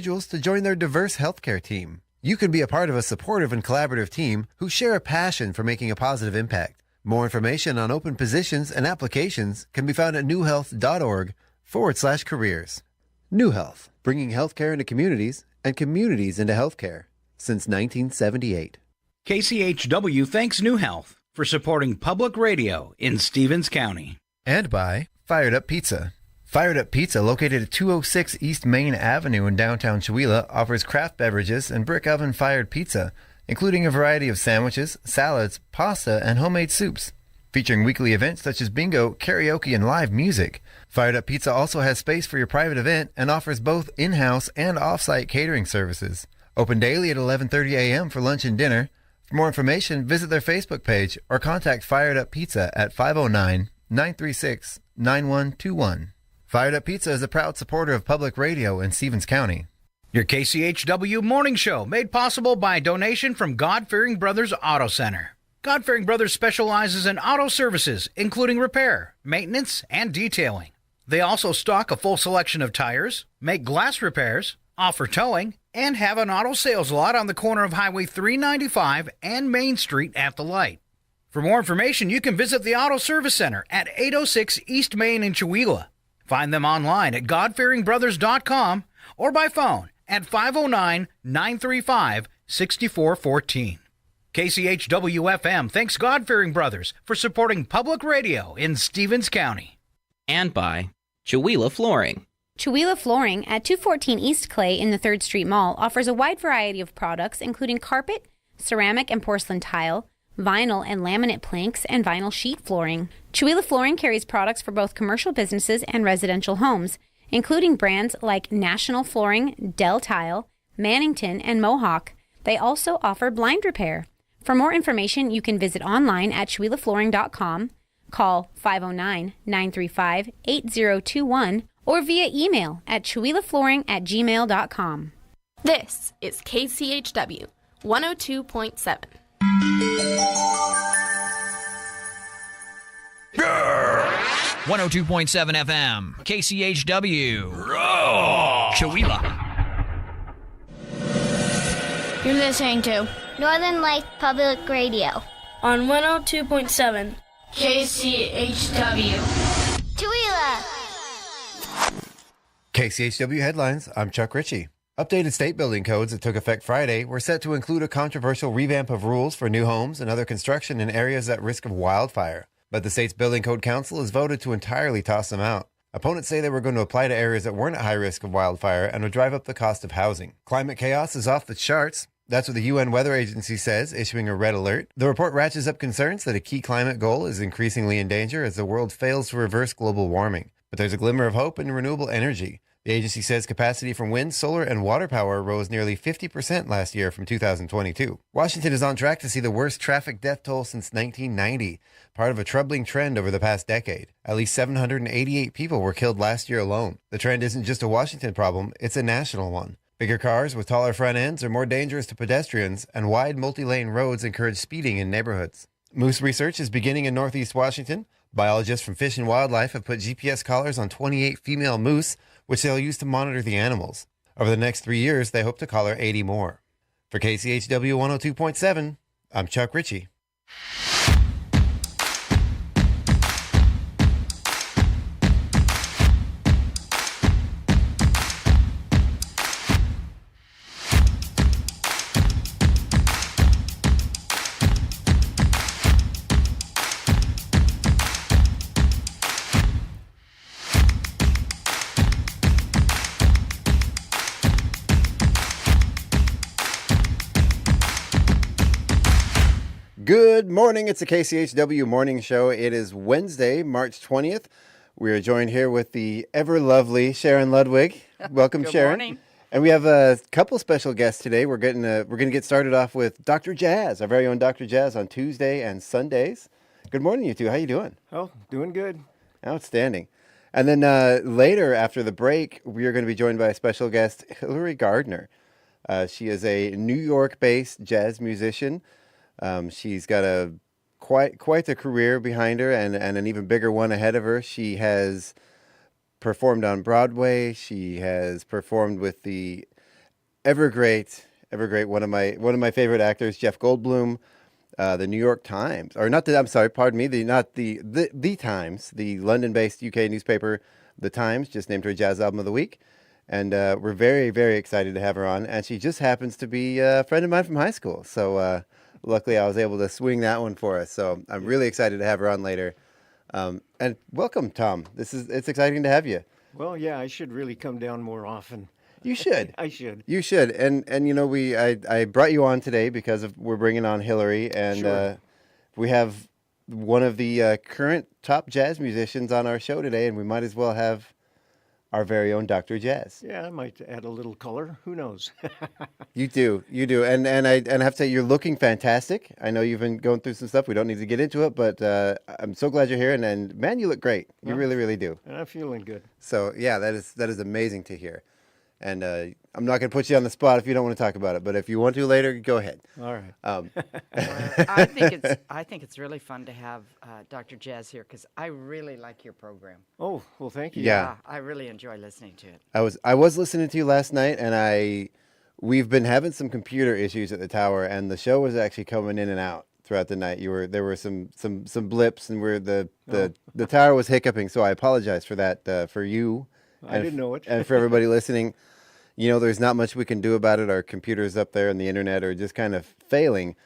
individuals to join their diverse healthcare team. You can be a part of a supportive and collaborative team who share a passion for making a positive impact. More information on open positions and applications can be found at newhealth.org/careers. New Health, bringing healthcare into communities and communities into healthcare since 1978. KCHW thanks New Health for supporting public radio in Stevens County. And by Fired Up Pizza. Fired Up Pizza, located at 206 East Main Avenue in downtown Chewelah, offers craft beverages and brick oven-fired pizza, including a variety of sandwiches, salads, pasta, and homemade soups. Featuring weekly events such as bingo, karaoke, and live music. Fired Up Pizza also has space for your private event and offers both in-house and off-site catering services. Open daily at 11:30 a.m. for lunch and dinner. For more information, visit their Facebook page or contact Fired Up Pizza at 509-936-9121. Fired Up Pizza is a proud supporter of public radio in Stevens County. Your KCHW Morning Show, made possible by a donation from God-Fearing Brothers Auto Center. God-Fearing Brothers specializes in auto services, including repair, maintenance, and detailing. They also stock a full selection of tires, make glass repairs, offer towing, and have an auto sales lot on the corner of Highway 395 and Main Street at the light. For more information, you can visit the Auto Service Center at 806 East Main in Chewelah. Find them online at godfearingbrothers.com or by phone at 509-935-6414. KCHW-FM thanks God-Fearing Brothers for supporting public radio in Stevens County. And by Chewelah Flooring. Chewelah Flooring at 214 East Clay in the 3rd Street Mall offers a wide variety of products including carpet, ceramic and porcelain tile, vinyl and laminate planks, and vinyl sheet flooring. Chewelah Flooring carries products for both commercial businesses and residential homes, including brands like National Flooring, Dell Tile, Mannington, and Mohawk. They also offer blind repair. For more information, you can visit online at ChewelahFlooring.com, call 509-935-8021, or via email at ChewelahFlooring@gmail.com. This is KCHW 102.7. 102.7 FM, KCHW. Chewelah. You're listening to Northern Light Public Radio on 102.7 KCHW. Chewelah. KCHW Headlines, I'm Chuck Ritchie. Updated state building codes that took effect Friday were set to include a controversial revamp of rules for new homes and other construction in areas at risk of wildfire. But the state's Building Code Council has voted to entirely toss them out. Opponents say they were going to apply to areas that weren't at high risk of wildfire and would drive up the cost of housing. Climate chaos is off the charts. That's what the UN Weather Agency says, issuing a red alert. The report ratchets up concerns that a key climate goal is increasingly in danger as the world fails to reverse global warming. But there's a glimmer of hope in renewable energy. The agency says capacity from wind, solar, and water power rose nearly 50% last year from 2022. Washington is on track to see the worst traffic death toll since 1990, part of a troubling trend over the past decade. At least 788 people were killed last year alone. The trend isn't just a Washington problem, it's a national one. Bigger cars with taller front ends are more dangerous to pedestrians, and wide multi-lane roads encourage speeding in neighborhoods. Moose research is beginning in Northeast Washington. Biologists from Fish and Wildlife have put GPS collars on 28 female moose, which they'll use to monitor the animals. Over the next 3 years, they hope to collar 80 more. For KCHW 102.7, I'm Chuck Ritchie. Good morning. It's the KCHW Morning Show. It is Wednesday, March 20th. We are joined here with the ever lovely Sharon Ludwig. Welcome, Good Sharon. Morning. And we have a couple special guests today. We're going to get started off with Dr. Jazz, our very own Dr. Jazz, on Tuesday and Sundays. Good morning, you two. How you doing? Oh, doing good. Outstanding. And then later, after the break, we are going to be joined by a special guest, Hilary Gardner. She is a New York-based jazz musician. She's got quite the career behind her and an even bigger one ahead of her. She has performed on Broadway. She has performed with the ever great. One of my favorite actors, Jeff Goldblum, the New York Times, or not the. I'm sorry, pardon me. The Times, the London-based UK newspaper, The Times, just named her Jazz Album of the Week, and we're very, very excited to have her on. And she just happens to be a friend of mine from high school, so luckily I was able to swing that one for us. So I'm really excited to have her on later. And welcome, Tom. It's exciting to have you. Well, yeah, I should really come down more often. You should. I should. You should. And I brought you on today because we're bringing on Hilary, and Sure. We have one of the current top jazz musicians on our show today, and we might as well have our very own Dr. Jazz. Yeah, I might add a little color. Who knows? You do. And I have to say, you're looking fantastic. I know you've been going through some stuff. We don't need to get into it, but I'm so glad you're here. And man, you look great. You really, really do. And I'm feeling good. So yeah, that is amazing to hear. And I'm not going to put you on the spot if you don't want to talk about it. But if you want to later, go ahead. All right. I think it's really fun to have Dr. Jazz here because I really like your program. Oh, well, thank you. Yeah. I really enjoy listening to it. I was listening to you last night, and we've been having some computer issues at the tower, and the show was actually coming in and out throughout the night. There were some blips, and the tower was hiccuping. So I apologize for that for you. I didn't know it. And for everybody listening, there's not much we can do about it. Our computers up there and the internet are just kind of failing.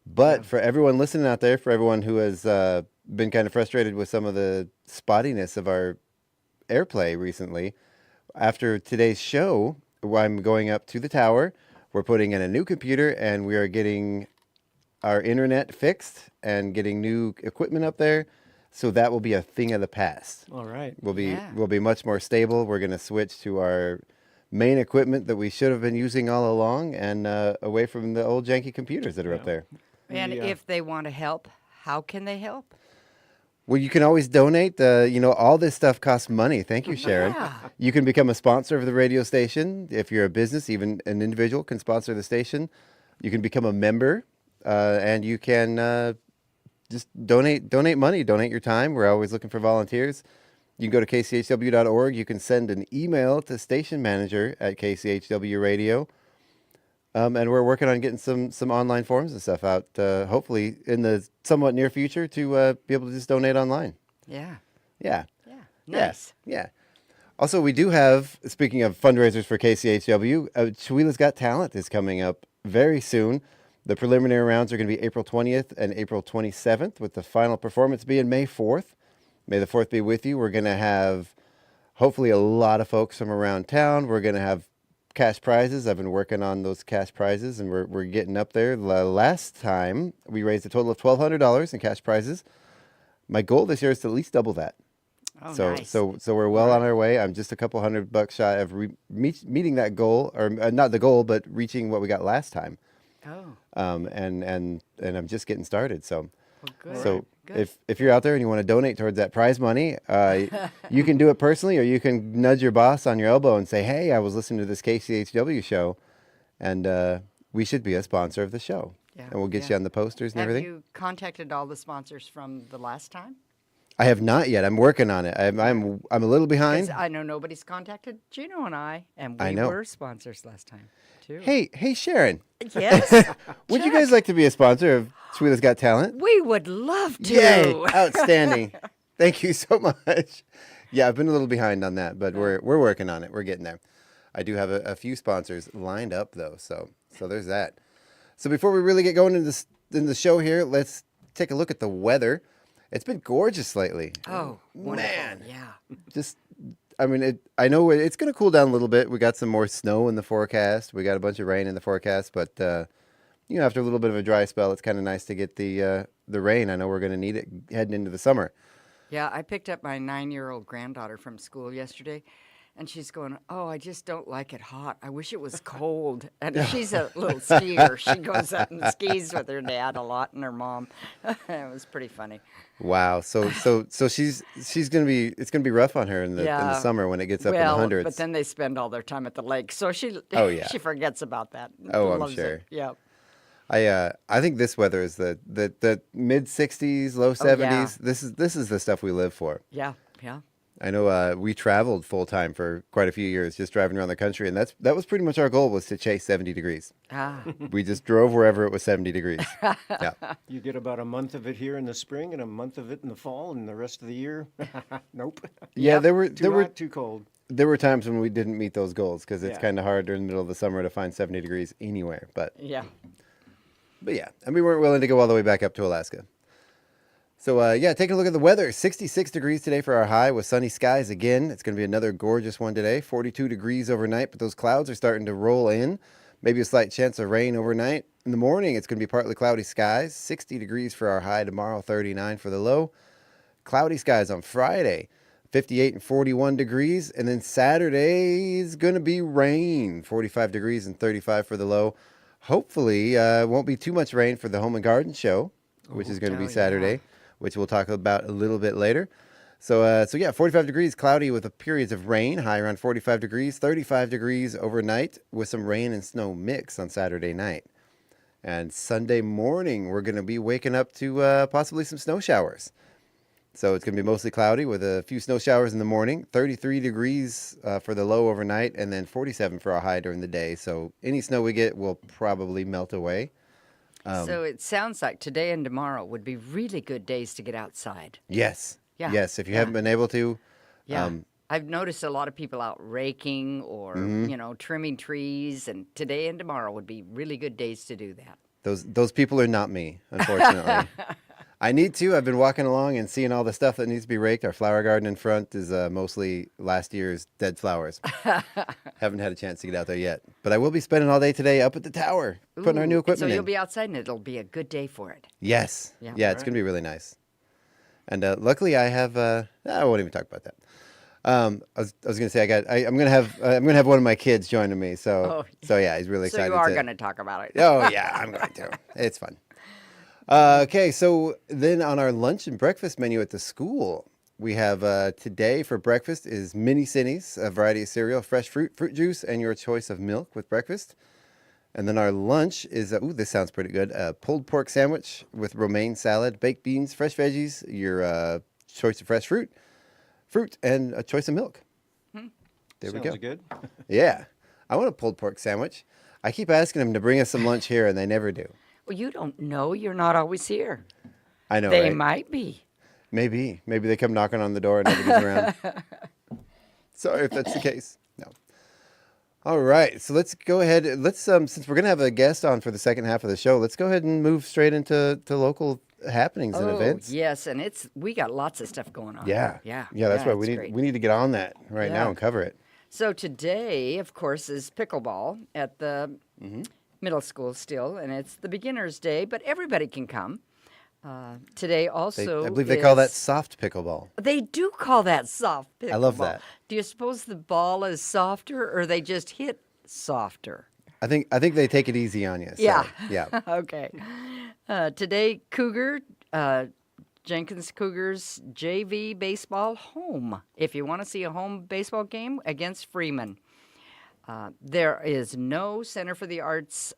But for everyone listening out there, for everyone who has been kind of frustrated with some of the spottiness of our airplay recently, after today's show, I'm going up to the tower. We're putting in a new computer, and we are getting our internet fixed and getting new equipment up there. So that will be a thing of the past. All right. We'll be much more stable. We're going to switch to our main equipment that we should have been using all along, and away from the old janky computers that are up there. And if they want to help, how can they help? Well, you can always donate. All this stuff costs money. Thank you, Sharon. Yeah. You can become a sponsor of the radio station. If you're a business, even an individual can sponsor the station. You can become a member, and you can just donate money, donate your time. We're always looking for volunteers. You can go to kchw.org. You can send an email to station manager at KCHW Radio. And we're working on getting some online forms and stuff out, hopefully in the somewhat near future, to be able to just donate online. Yeah. Yeah. Yeah. Nice. Yeah. Also, we do have, speaking of fundraisers for KCHW, Chewila's Got Talent is coming up very soon. The preliminary rounds are going to be April 20th and April 27th, with the final performance being May 4th. May the 4th be with you. We're going to have, hopefully, a lot of folks from around town. We're going to have cash prizes. I've been working on those cash prizes, and we're getting up there. Last time, we raised a total of $1,200 in cash prizes. My goal this year is to at least double that. Oh, so, nice. so we're well on our way. I'm just a couple $100 shy of meeting that goal, or not the goal, but reaching what we got last time. Oh. And I'm just getting started. So, Well, good. so Good. if you're out there and you want to donate towards that prize money, you can do it personally, or you can nudge your boss on your elbow and say, "Hey, I was listening to this KCHW show, and we should be a sponsor of the show, Yeah, and we'll get you on the posters and Have everything." you contacted all the sponsors from the last time? I have not yet. I'm working on it. I'm a little behind. 'Cause I know nobody's contacted Gino and I I we know. were sponsors last time, too. Hey, Sharon. Yes. Would you guys like to be a sponsor of Chewila's Got Talent? We would love to. Yay! Outstanding. Thank you so much. Yeah, I've been a little behind on that, but we're working on it. We're getting there. I do have a few sponsors lined up, though, so there's that. So before we really get going in the show here, let's take a look at the weather. It's been gorgeous lately. Oh, wonderful. Man. Yeah. I know it's going to cool down a little bit. We got some more snow in the forecast. We got a bunch of rain in the forecast, but after a little bit of a dry spell, it's kind of nice to get the rain. I know we're going to need it heading into the summer. Yeah, I picked up my 9-year-old granddaughter from school yesterday, and she's going, "Oh, I just don't like it hot. I wish it was cold." And she's a little skier. She goes out and skis with her dad a lot and her mom. It was pretty funny. Wow. So she's going to be, it's going to be rough on her in the summer when it gets up in the hundreds. But then they spend all their time at the lake, so she forgets about that. Oh, I'm Loves sure. it. Yeah. I think this weather is the mid 60s, low 70s. yeah. This is the stuff we live for. Yeah. Yeah. I know we traveled full time for quite a few years, just driving around the country, and that was pretty much our goal, was to chase 70 degrees. We just drove wherever it was 70 degrees. Yeah. You get about a month of it here in the spring and a month of it in the fall, and the rest of the year, nope. Yeah, there were too cold. There were times when we didn't meet those goals because it's kind of hard during the middle of the summer to find 70 degrees anywhere. But yeah, and we weren't willing to go all the way back up to Alaska. So, taking a look at the weather. 66 degrees today for our high with sunny skies again. It's going to be another gorgeous one today. 42 degrees overnight, but those clouds are starting to roll in. Maybe a slight chance of rain overnight. In the morning, it's going to be partly cloudy skies. 60 degrees for our high tomorrow, 39 for the low. Cloudy skies on Friday, 58 and 41 degrees. And then Saturday is going to be rain, 45 degrees and 35 for the low. Hopefully, won't be too much rain for the Home and Garden Show, which is going to be Saturday. Which we'll talk about a little bit later. So 45 degrees, cloudy with periods of rain, high around 45 degrees, 35 degrees overnight with some rain and snow mix on Saturday night. And Sunday morning, we're going to be waking up to possibly some snow showers. So it's going to be mostly cloudy with a few snow showers in the morning, 33 degrees for the low overnight, and then 47 for our high during the day. So any snow we get will probably melt away. So it sounds like today and tomorrow would be really good days to get outside. Yes. Yeah. Yes, if you haven't been able to. Yeah. I've noticed a lot of people out raking or, trimming trees, and today and tomorrow would be really good days to do that. Those people are not me, unfortunately. I need to. I've been walking along and seeing all the stuff that needs to be raked. Our flower garden in front is mostly last year's dead flowers. Haven't had a chance to get out there yet. But I will be spending all day today up at the tower, putting our new equipment in. So you'll be outside and it'll be a good day for it. Yes. Yeah, it's going to be really nice. And luckily I have, I won't even talk about that. I was going to say I'm going to have one of my kids joining me. So yeah, he's really excited. So you are going to talk about it. Oh yeah, I'm going to. It's fun. Okay, so then on our lunch and breakfast menu at the school, we have today for breakfast is mini Cinnies, a variety of cereal, fresh fruit juice, and your choice of milk with breakfast. And then our lunch is, this sounds pretty good, a pulled pork sandwich with romaine salad, baked beans, fresh veggies, your choice of fresh fruit, and a choice of milk. There we go. Sounds good. Yeah, I want a pulled pork sandwich. I keep asking them to bring us some lunch here, and they never do. Well, you don't know. You're not always here. I know, They right? might be. Maybe they come knocking on the door and nobody's around. Sorry if that's the case. No. All right, so let's go ahead. Let's since we're gonna have a guest on for the second half of the show, let's go ahead and move straight into local happenings and events. Yes, and we got lots of stuff going on. Yeah. That's why we need to get on that right now and cover it. So today, of course, is pickleball at the middle school still, and it's the beginner's day, but everybody can come. Today also I believe they call that soft pickleball. They do call that soft pickleball. I love that. Do you suppose the ball is softer or they just hit softer? I think they take it easy on you. So, yeah. Okay. Today, Jenkins Cougars JV baseball home. If you want to see a home baseball game against Freeman. There is no Center for the Arts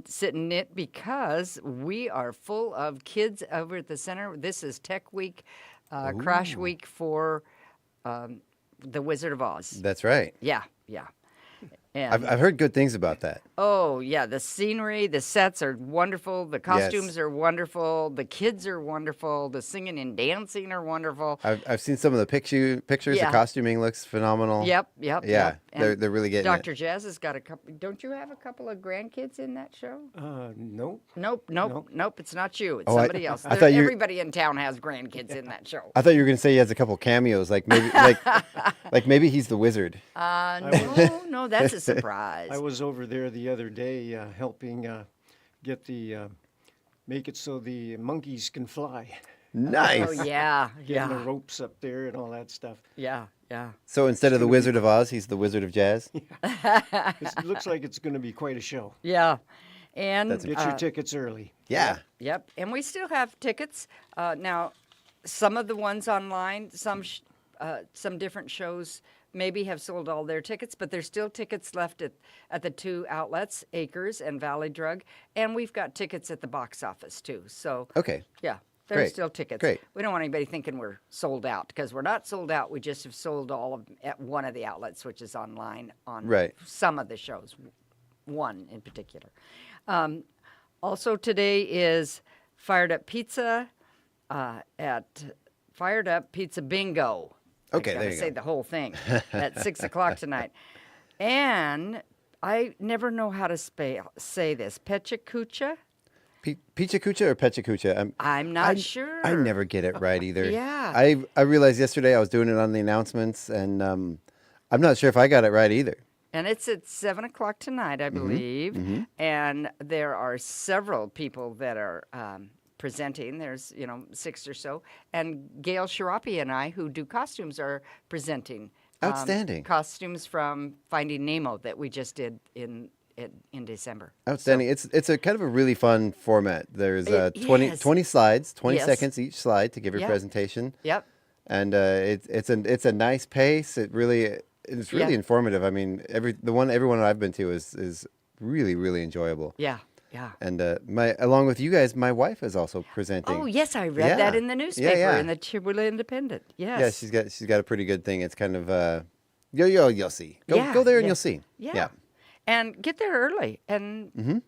sitting it because we are full of kids over at the center. This is Tech Week, Crash Week for the Wizard of Oz. That's right. Yeah. And I've heard good things about that. Oh, yeah. The scenery, the sets are wonderful. The costumes are wonderful. The kids are wonderful. The singing and dancing are wonderful. I've seen some of the pictures. Yeah. The costuming looks phenomenal. Yep. Yeah, they're really getting Dr. it. Jazz has got a couple. Don't you have a couple of grandkids in that show? Nope. Nope. It's not you. It's Oh, somebody else. I thought Everybody in town has grandkids in that show. I thought you were going to say he has a couple cameos, like maybe like maybe he's the wizard. No, that's a surprise. I was over there the other day helping get make it so the monkeys can fly. Nice. Oh, yeah. Getting the ropes up there and all that stuff. Yeah. So instead of the Wizard of Oz, he's the Wizard of Jazz. It looks like it's going to be quite a show. Yeah. And get your tickets early. Yeah. Yep. And we still have tickets. Now, some of the ones online, some different shows maybe have sold all their tickets, but there's still tickets left at the two outlets, Acres and Valley Drug. And we've got tickets at the box office, too. So, Okay. yeah. There's still tickets. Great. We don't want anybody thinking we're sold out because we're not sold out. We just have sold all of them at one of the outlets, which is online on some of the shows, one in particular. Also today is Fired Up Pizza at Fired Up Pizza Bingo. Okay, there you go. Say the whole thing at 6 o'clock tonight. And I never know how to say this. Pechacucha? Pichacucha or Pechacucha? I'm not sure. I never get it right either. Yeah. I realized yesterday I was doing it on the announcements, and I'm not sure if I got it right either. And it's at 7 o'clock tonight, I believe. Mm-hmm. And there are several people that are presenting. There's, 6 or so. And Gail Shirapi and I, who do costumes, are presenting. Outstanding. Costumes from Finding Nemo that we just did in December. Outstanding. So, it's a kind of a really fun format. There's 20 slides, 20 seconds each slide to give your presentation. Yep. And it's a nice pace. It's really informative. I mean, everyone I've been to is really, really enjoyable. Yeah. Yeah. And along with you guys, my wife is also presenting. Oh yes, I read that in the newspaper in the Chihuahua Independent. Yes. Yeah, she's got a pretty good thing. It's kind of you'll see. Go there and you'll see. Yeah. And get there early and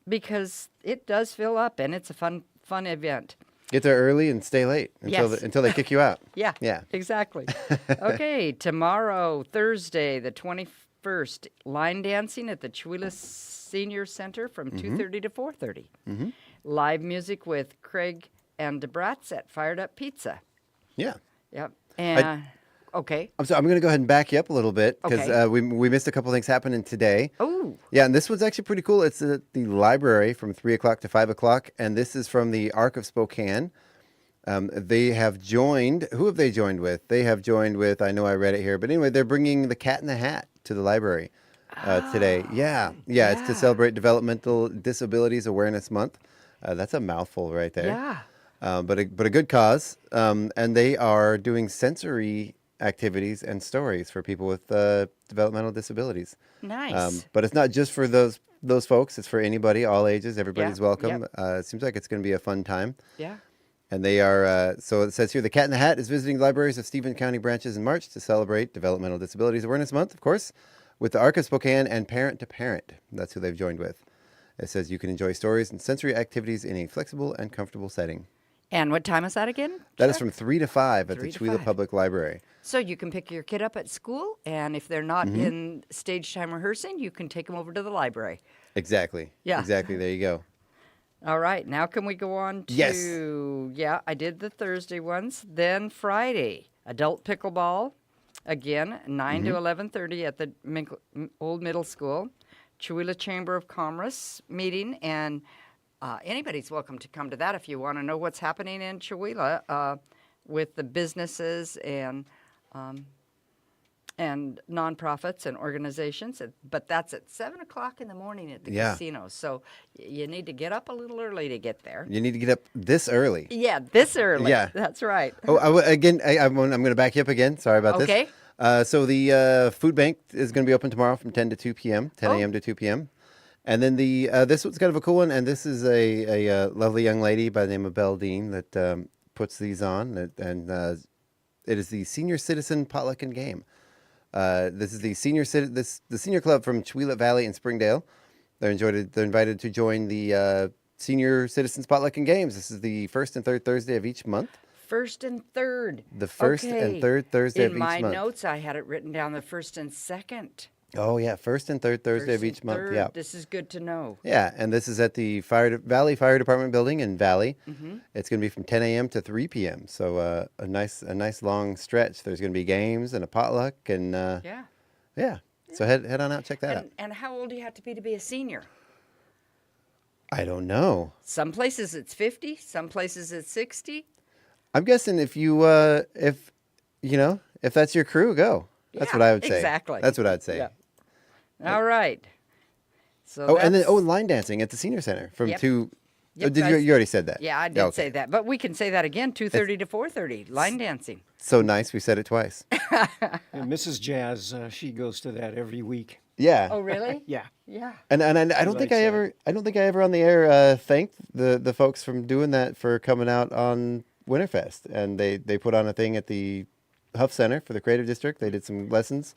because it does fill up and it's a fun event. Get there early and stay late until they kick you out. Yeah. Exactly. Okay, tomorrow, Thursday, the 21st, line dancing at the Chihuahua Senior Center from 2:30 to 4:30. Mm-hmm. Live music with Craig and DeBratz at Fired Up Pizza. Yeah. Yep. And okay. I'm going to go ahead and back you up a little bit because we missed a couple things happening today. Oh. Yeah, and this one's actually pretty cool. It's at the library from 3 o'clock to 5 o'clock, and this is from the Arc of Spokane. They have joined. Who have they joined with? They have joined with. I know I read it here, but anyway, they're bringing the Cat in the Hat to the library today. Yeah. It's to celebrate Developmental Disabilities Awareness Month. That's a mouthful right there. Yeah. But a good cause. And they are doing sensory activities and stories for people with developmental disabilities. Nice. But it's not just for those folks. It's for anybody, all ages. Everybody's welcome. Yep. It seems like it's going to be a fun time. Yeah. And they are, so it says here, the Cat in the Hat is visiting libraries of Stephen County branches in March to celebrate Developmental Disabilities Awareness Month, of course, with the Arc of Spokane and Parent to Parent. That's who they've joined with. It says you can enjoy stories and sensory activities in a flexible and comfortable setting. And what time is that again? That is from 3 to 5 at the Chihuahua Public Library. So you can pick your kid up at school, and if they're not in stage time rehearsing, you can take them over to the library. Exactly. Yeah. Exactly. There you go. All right. Now can we go on to... Yes. Yeah, I did the Thursday ones. Then Friday, adult pickleball. Again, 9 to 11:30 at the Old Middle School. Chihuahua Chamber of Commerce meeting, and anybody's welcome to come to that if you want to know what's happening in Chihuahua with the businesses and nonprofits and organizations. But that's at 7 o'clock in the morning at the casino. So you need to get up a little early to get there. You need to get up this early. Yeah, this early. Yeah. That's right. Oh, I'm going to back you up again. Sorry about this. Okay. So the food bank is going to be open tomorrow from 10 to 2 p.m., 10 a.m. to 2 p.m. And then this one's kind of a cool one, and this is a lovely young lady by the name of Belle Dean that puts these on, and it is the Senior Citizen Potluck and Game. This is the senior club from Chihuahua Valley in Springdale. They're invited to join the Senior Citizens Potluck and Games. This is the first and third Thursday of each month. First and third. The first and third Thursday of each month. In my notes, I had it written down the first and second. Oh, yeah, first and third Thursday of each month. Yeah, this is good to know. Yeah, and this is at the Valley Fire Department building in Valley. Mm-hmm. It's going to be from 10 a.m. to 3 p.m. So a nice long stretch. There's going to be games and a potluck and yeah. So head on out, check that out. And how old do you have to be a senior? I don't know. Some places it's 50. Some places it's 60. I'm guessing if that's your crew, go. That's what I would say. Exactly. That's what I'd say. Yeah. All right. So and then line dancing at the senior center from 2. Yep, you already said that? Yeah, I did say that, but we can say that again. 2:30 to 4:30. Line dancing. So nice, we said it twice. And Mrs. Jazz, she goes to that every week. Yeah. Oh, really? Yeah. Yeah. And I don't think I ever on the air thanked the folks from doing that for coming out on Winterfest, and they put on a thing at the Huff Center for the Creative District. They did some lessons,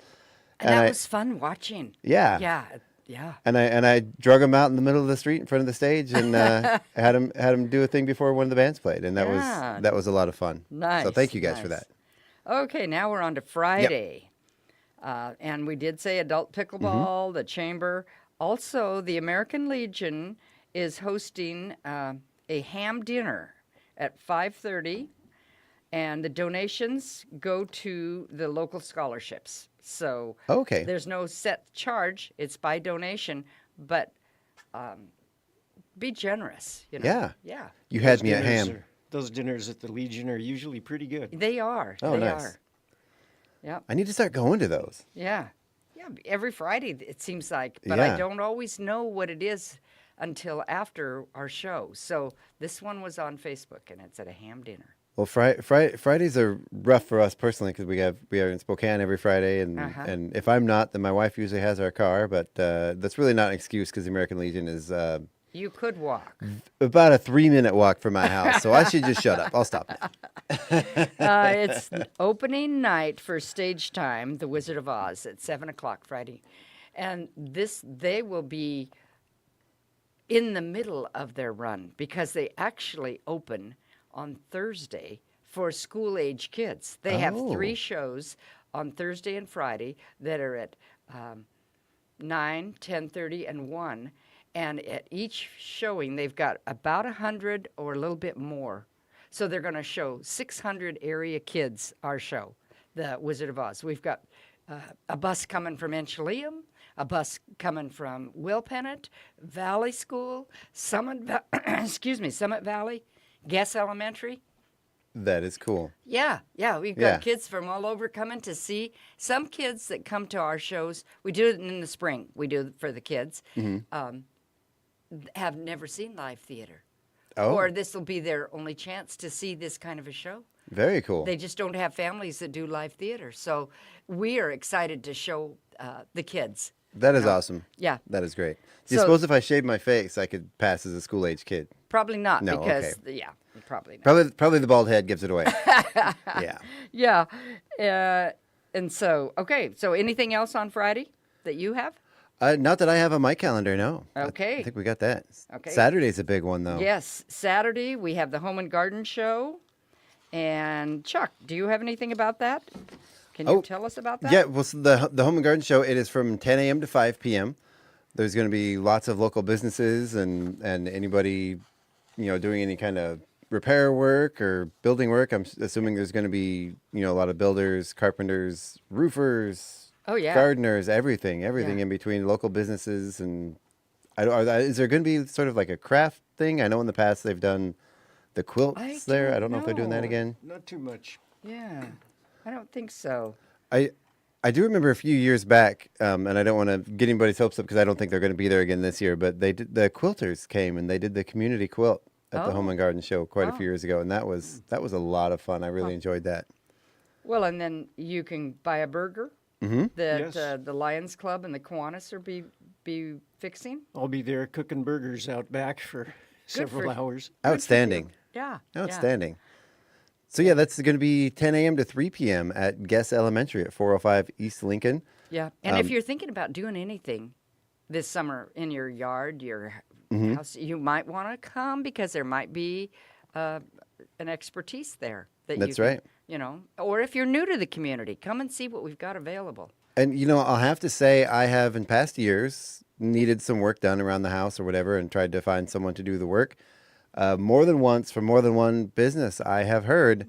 And that was fun watching. Yeah. Yeah. And I drug them out in the middle of the street in front of the stage, and had them do a thing before one of the bands played, and that was a lot of fun. Nice. So thank you guys for that. Okay, now we're on to Friday. And we did say adult pickleball, the chamber. Also, the American Legion is hosting a ham dinner at 5:30, and the donations go to the local scholarships. So there's no set charge. It's by donation, but be generous. You know? Yeah. Yeah. You had me at ham. Those dinners at the Legion are usually pretty good. They are. Oh, they nice. are. Yeah. I need to start going to those. Yeah. Yeah. Every Friday, it seems like. But I don't always know what it is until after our show. So this one was on Facebook, and it's at a ham dinner. Well, Fridays are rough for us personally because we are in Spokane every Friday, and if I'm not, then my wife usually has our car. But that's really not an excuse because the American Legion is you could walk about a 3-minute walk from my house, so I should just shut up. I'll stop now. It's opening night for Stage Time, The Wizard of Oz, at 7:00 Friday, and they will be in the middle of their run because they actually open on Thursday for school-age kids. They have 3 shows on Thursday and Friday that are at 9, 10:30, and 1. And at each showing, they've got about 100 or a little bit more. So they're going to show 600 area kids our show, The Wizard of Oz. We've got a bus coming from Enchilium, a bus coming from Wilpennett, Valley School, Summit Valley, Guess Elementary. That is cool. Yeah. We've got kids from all over coming to see. Some kids that come to our shows, we do it in the spring. We do it for the kids, have never seen live theater. Oh. Or this will be their only chance to see this kind of a show. Very cool. They just don't have families that do live theater. So we are excited to show the kids. That is awesome. Yeah. That is great. Do you suppose if I shaved my face, I could pass as a school-age kid? Probably not. No, because, okay. Probably not. Probably the bald head gives it away. Yeah. Yeah. And so, so anything else on Friday that you have? Not that I have on my calendar, no. Okay. I think we got that. Okay. Saturday's a big one, though. Yes. Saturday, we have the Home and Garden Show. And Chuck, do you have anything about that? Can you tell us about that? Yeah, well, so the Home and Garden Show, it is from 10 a.m. to 5 p.m. There's going to be lots of local businesses and anybody, doing any kind of repair work or building work. I'm assuming there's going to be, a lot of builders, carpenters, roofers, gardeners, everything in between, local businesses. And is there going to be sort of like a craft thing? I know in the past they've done the quilts there. I don't know if they're doing that again. Not too much. Yeah, I don't think so. I do remember a few years back, and I don't want to get anybody's hopes up because I don't think they're going to be there again this year, but the quilters came and they did the community quilt at the Home and Garden Show quite a few years ago, and that was a lot of fun. I really enjoyed that. Well, and then you can buy a burger that the Lions Club and the Kiwanis are be fixing. I'll be there cooking burgers out back for several hours. Outstanding. Yeah. Outstanding. So, that's going to be 10 a.m. to 3 p.m. at Guess Elementary at 405 East Lincoln. Yeah. And if you're thinking about doing anything this summer in your yard, your house, you might want to come because there might be an expertise there. That's right. Or if you're new to the community, come and see what we've got available. And, I'll have to say I have in past years needed some work done around the house or whatever and tried to find someone to do the work. More than once, from more than one business, I have heard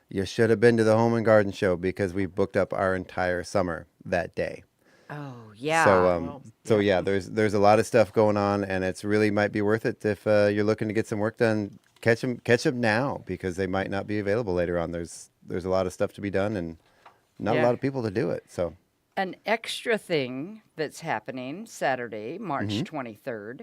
you should have been to the Home and Garden Show because we booked up our entire summer that day. Oh, yeah. So there's a lot of stuff going on, and it's really might be worth it if you're looking to get some work done. Catch them now because they might not be available later on. There's a lot of stuff to be done and not a lot of people to do it. So an extra thing that's happening Saturday, March 23rd.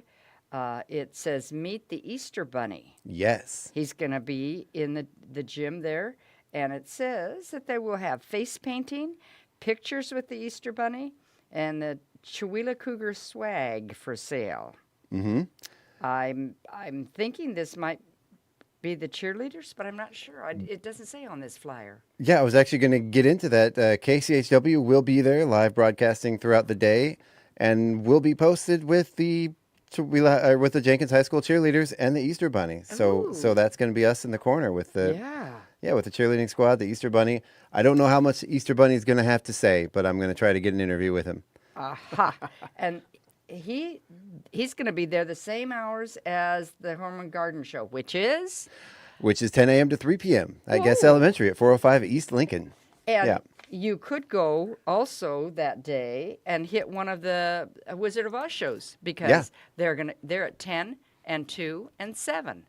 It says meet the Easter Bunny. Yes. He's going to be in the gym there, and it says that they will have face painting, pictures with the Easter Bunny, and the Chewelah Cougar swag for sale. Mm-hmm. I'm thinking this might be the cheerleaders, but I'm not sure. It doesn't say on this flyer. Yeah, I was actually going to get into that. KCHW will be there live broadcasting throughout the day, and will be posted with the Jenkins High School cheerleaders and the Easter Bunny. So that's going to be us in the corner with the with the cheerleading squad, the Easter Bunny. I don't know how much the Easter Bunny is going to have to say, but I'm going to try to get an interview with him. Aha! And he's going to be there the same hours as the Home and Garden Show, which is 10 a.m. to 3 p.m. at Guess Elementary at 405 East Lincoln. And you could go also that day and hit one of the Wizard of Oz shows, because they're at 10 and 2 and 7.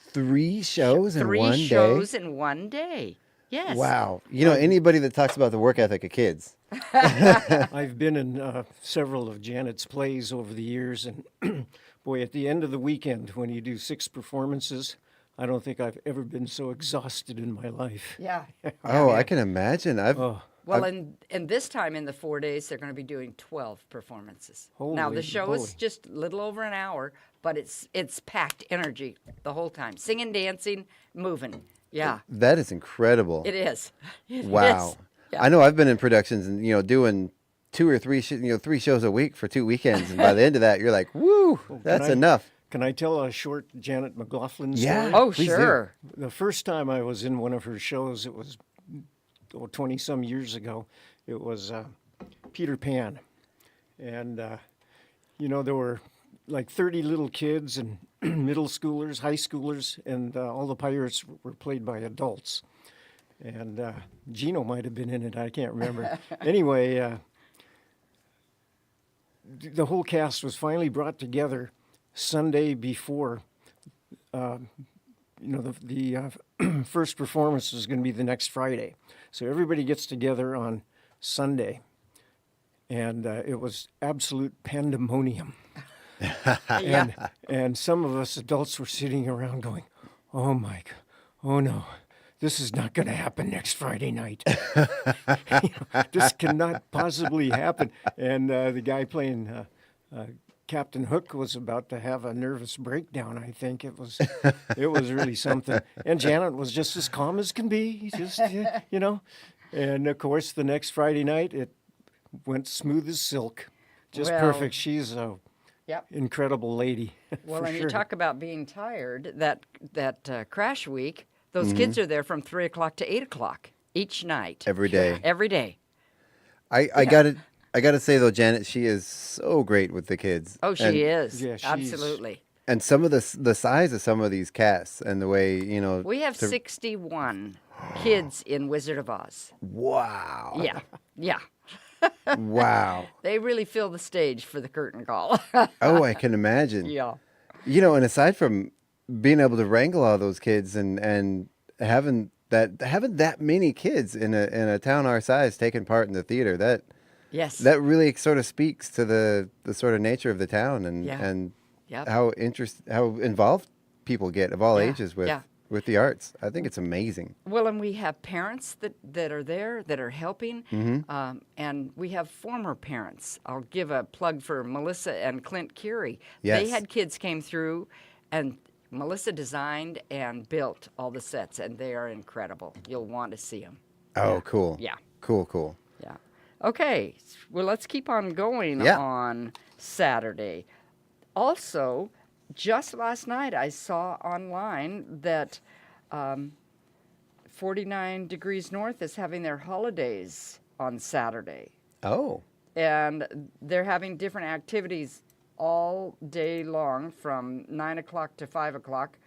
3 shows in one day? 3 shows in one day. Yes. Wow. You know, anybody that talks about the work ethic of kids. I've been in several of Janet's plays over the years, and boy, at the end of the weekend, when you do 6 performances, I don't think I've ever been so exhausted in my life. Yeah. I can imagine. And this time in the 4 days, they're going to be doing 12 performances. Now, the show is just a little over an hour, but it's packed energy the whole time. Singing, dancing, moving. Yeah. That is incredible. It is. Wow. Is. Yeah. I know I've been in productions and, doing 2 or 3, 3 shows a week for 2 weekends. And by the end of that, you're like, woo, that's enough. Can I tell a short Janet McLaughlin story? Yeah. Oh, sure. The first time I was in one of her shows, it was 20-some years ago. It was Peter Pan. And, there were like 30 little kids and middle schoolers, high schoolers, and all the pirates were played by adults. And Gino might have been in it. I can't remember. Anyway, the whole cast was finally brought together Sunday before, the first performance was going to be the next Friday. So everybody gets together on Sunday, and it was absolute pandemonium. And some of us adults were sitting around going, oh no, this is not going to happen next Friday night. This cannot possibly happen. And the guy playing Captain Hook was about to have a nervous breakdown. I think it was really something. And Janet was just as calm as can be, just And of course, the next Friday night it went smooth as silk, just perfect. She's a incredible lady. Well, and sure. You talk about being tired. That crash week, those kids are there from 3 o'clock to 8 o'clock each night. Every day. Every day. I got to say, though, Janet, she is so great with the kids. Oh, she is. Yeah, absolutely. And some of the size of some of these casts and the way, We have 61 kids in Wizard of Oz. Wow. Yeah. Wow. They really fill the stage for the curtain call. Oh, I can imagine. Yeah. And aside from being able to wrangle all those kids and having that many kids in a town our size taking part in the theater, that really sort of speaks to the sort of nature of the town and how involved people get of all ages with the arts. I think it's amazing. Well, and we have parents that are there that are helping, and we have former parents. I'll give a plug for Melissa and Clint Curie. Yes. They had kids came through, and Melissa designed and built all the sets, and they are incredible. You'll want to see them. Oh, cool. Yeah. Cool. Yeah. Okay. Well, let's keep on going on Saturday. Also, just last night I saw online that 49 Degrees North is having their holidays on Saturday. Oh. And they're having different activities all day long from 9 o'clock to 5 o'clock.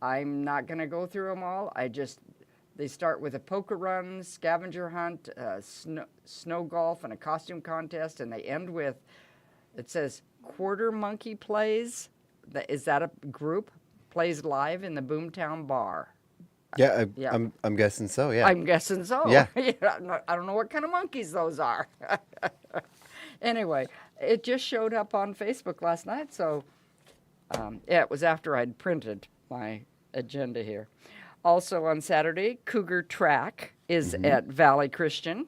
I'm not going to go through them all. They start with a poker run, scavenger hunt, snow golf, and a costume contest, and they end with, it says, Quarter Monkey Plays. Is that a group? Plays live in the Boomtown Bar. Yeah, I'm guessing so, yeah. I'm guessing so. Yeah. I don't know what kind of monkeys those are. Anyway, it just showed up on Facebook last night, so it was after I'd printed my agenda here. Also on Saturday, Cougar Track is at Valley Christian.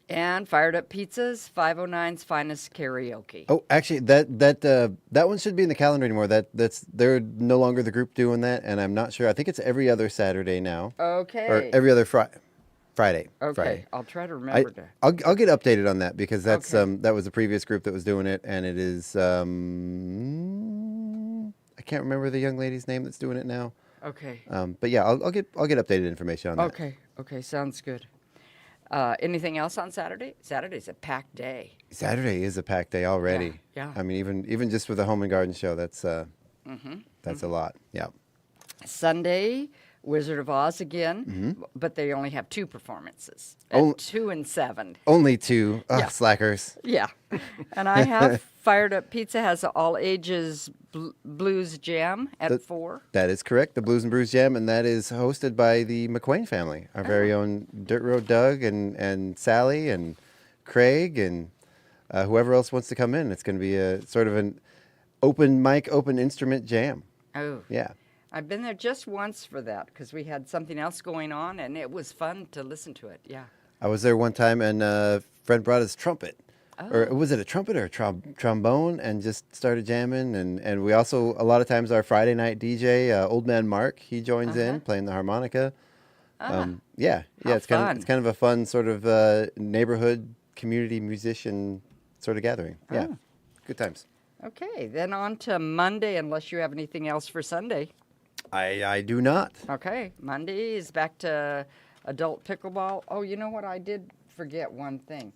And Fired Up Pizza's 509's Finest Karaoke. Oh, actually, that one should be in the calendar anymore. They're no longer the group doing that, and I'm not sure. I think it's every other Saturday now. Okay. Or every other Friday. Okay, Friday. I'll try to remember to. I'll get updated on that because that's Okay. that was the previous group that was doing it, and it is I can't remember the young lady's name that's doing it now. Okay. But yeah, I'll get updated information on that. Okay, sounds good. Anything else on Saturday? Saturday's a packed day. Saturday is a packed day already. Yeah. I mean, even just for the home and garden show, that's a lot. Yeah. Sunday, Wizard of Oz again, Mm-hmm. but they only have 2 performances at 2 and 7. Only 2 Yeah. slackers. Yeah. And I have Fired Up Pizza has an all ages blues jam at 4. That is correct. The Blues and Brews Jam, and that is hosted by the McQuain family, our very own Dirt Road Doug and Sally and Craig and whoever else wants to come in. It's going to be a sort of an open mic, open instrument jam. Oh. Yeah. I've been there just once for that because we had something else going on, and it was fun to listen to it. Yeah. I was there one time, and a friend brought his trumpet. Oh. Or was it a trumpet or a trombone? And just started jamming. And we also, a lot of times, our Friday night DJ, Old Man Mark, he joins in playing the harmonica. Yeah, it's fun. it's kind of a fun sort of neighborhood community musician sort of gathering. Yeah, good times. Okay, then on to Monday, unless you have anything else for Sunday. I do not. Okay, Monday is back to adult pickleball. Oh, you know what? I did forget one thing.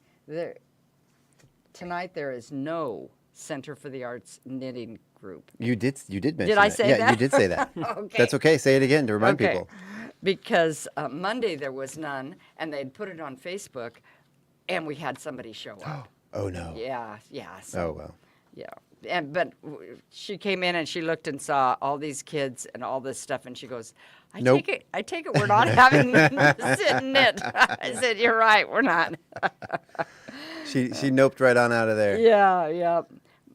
Tonight there is no Center for the Arts knitting group. You did mention Did I that. say yeah, that? you did say that. Okay. That's okay. Say it again to remind people. Because Monday there was none, and they'd put it on Facebook, and we had somebody show up. Oh, no. Yeah. So, Oh, well. Yeah. But she came in and she looked and saw all these kids and all this stuff, and she goes, I Nope. take it we're not having sit and knit. I said, you're right, we're not. She noped right on out of there. Yeah.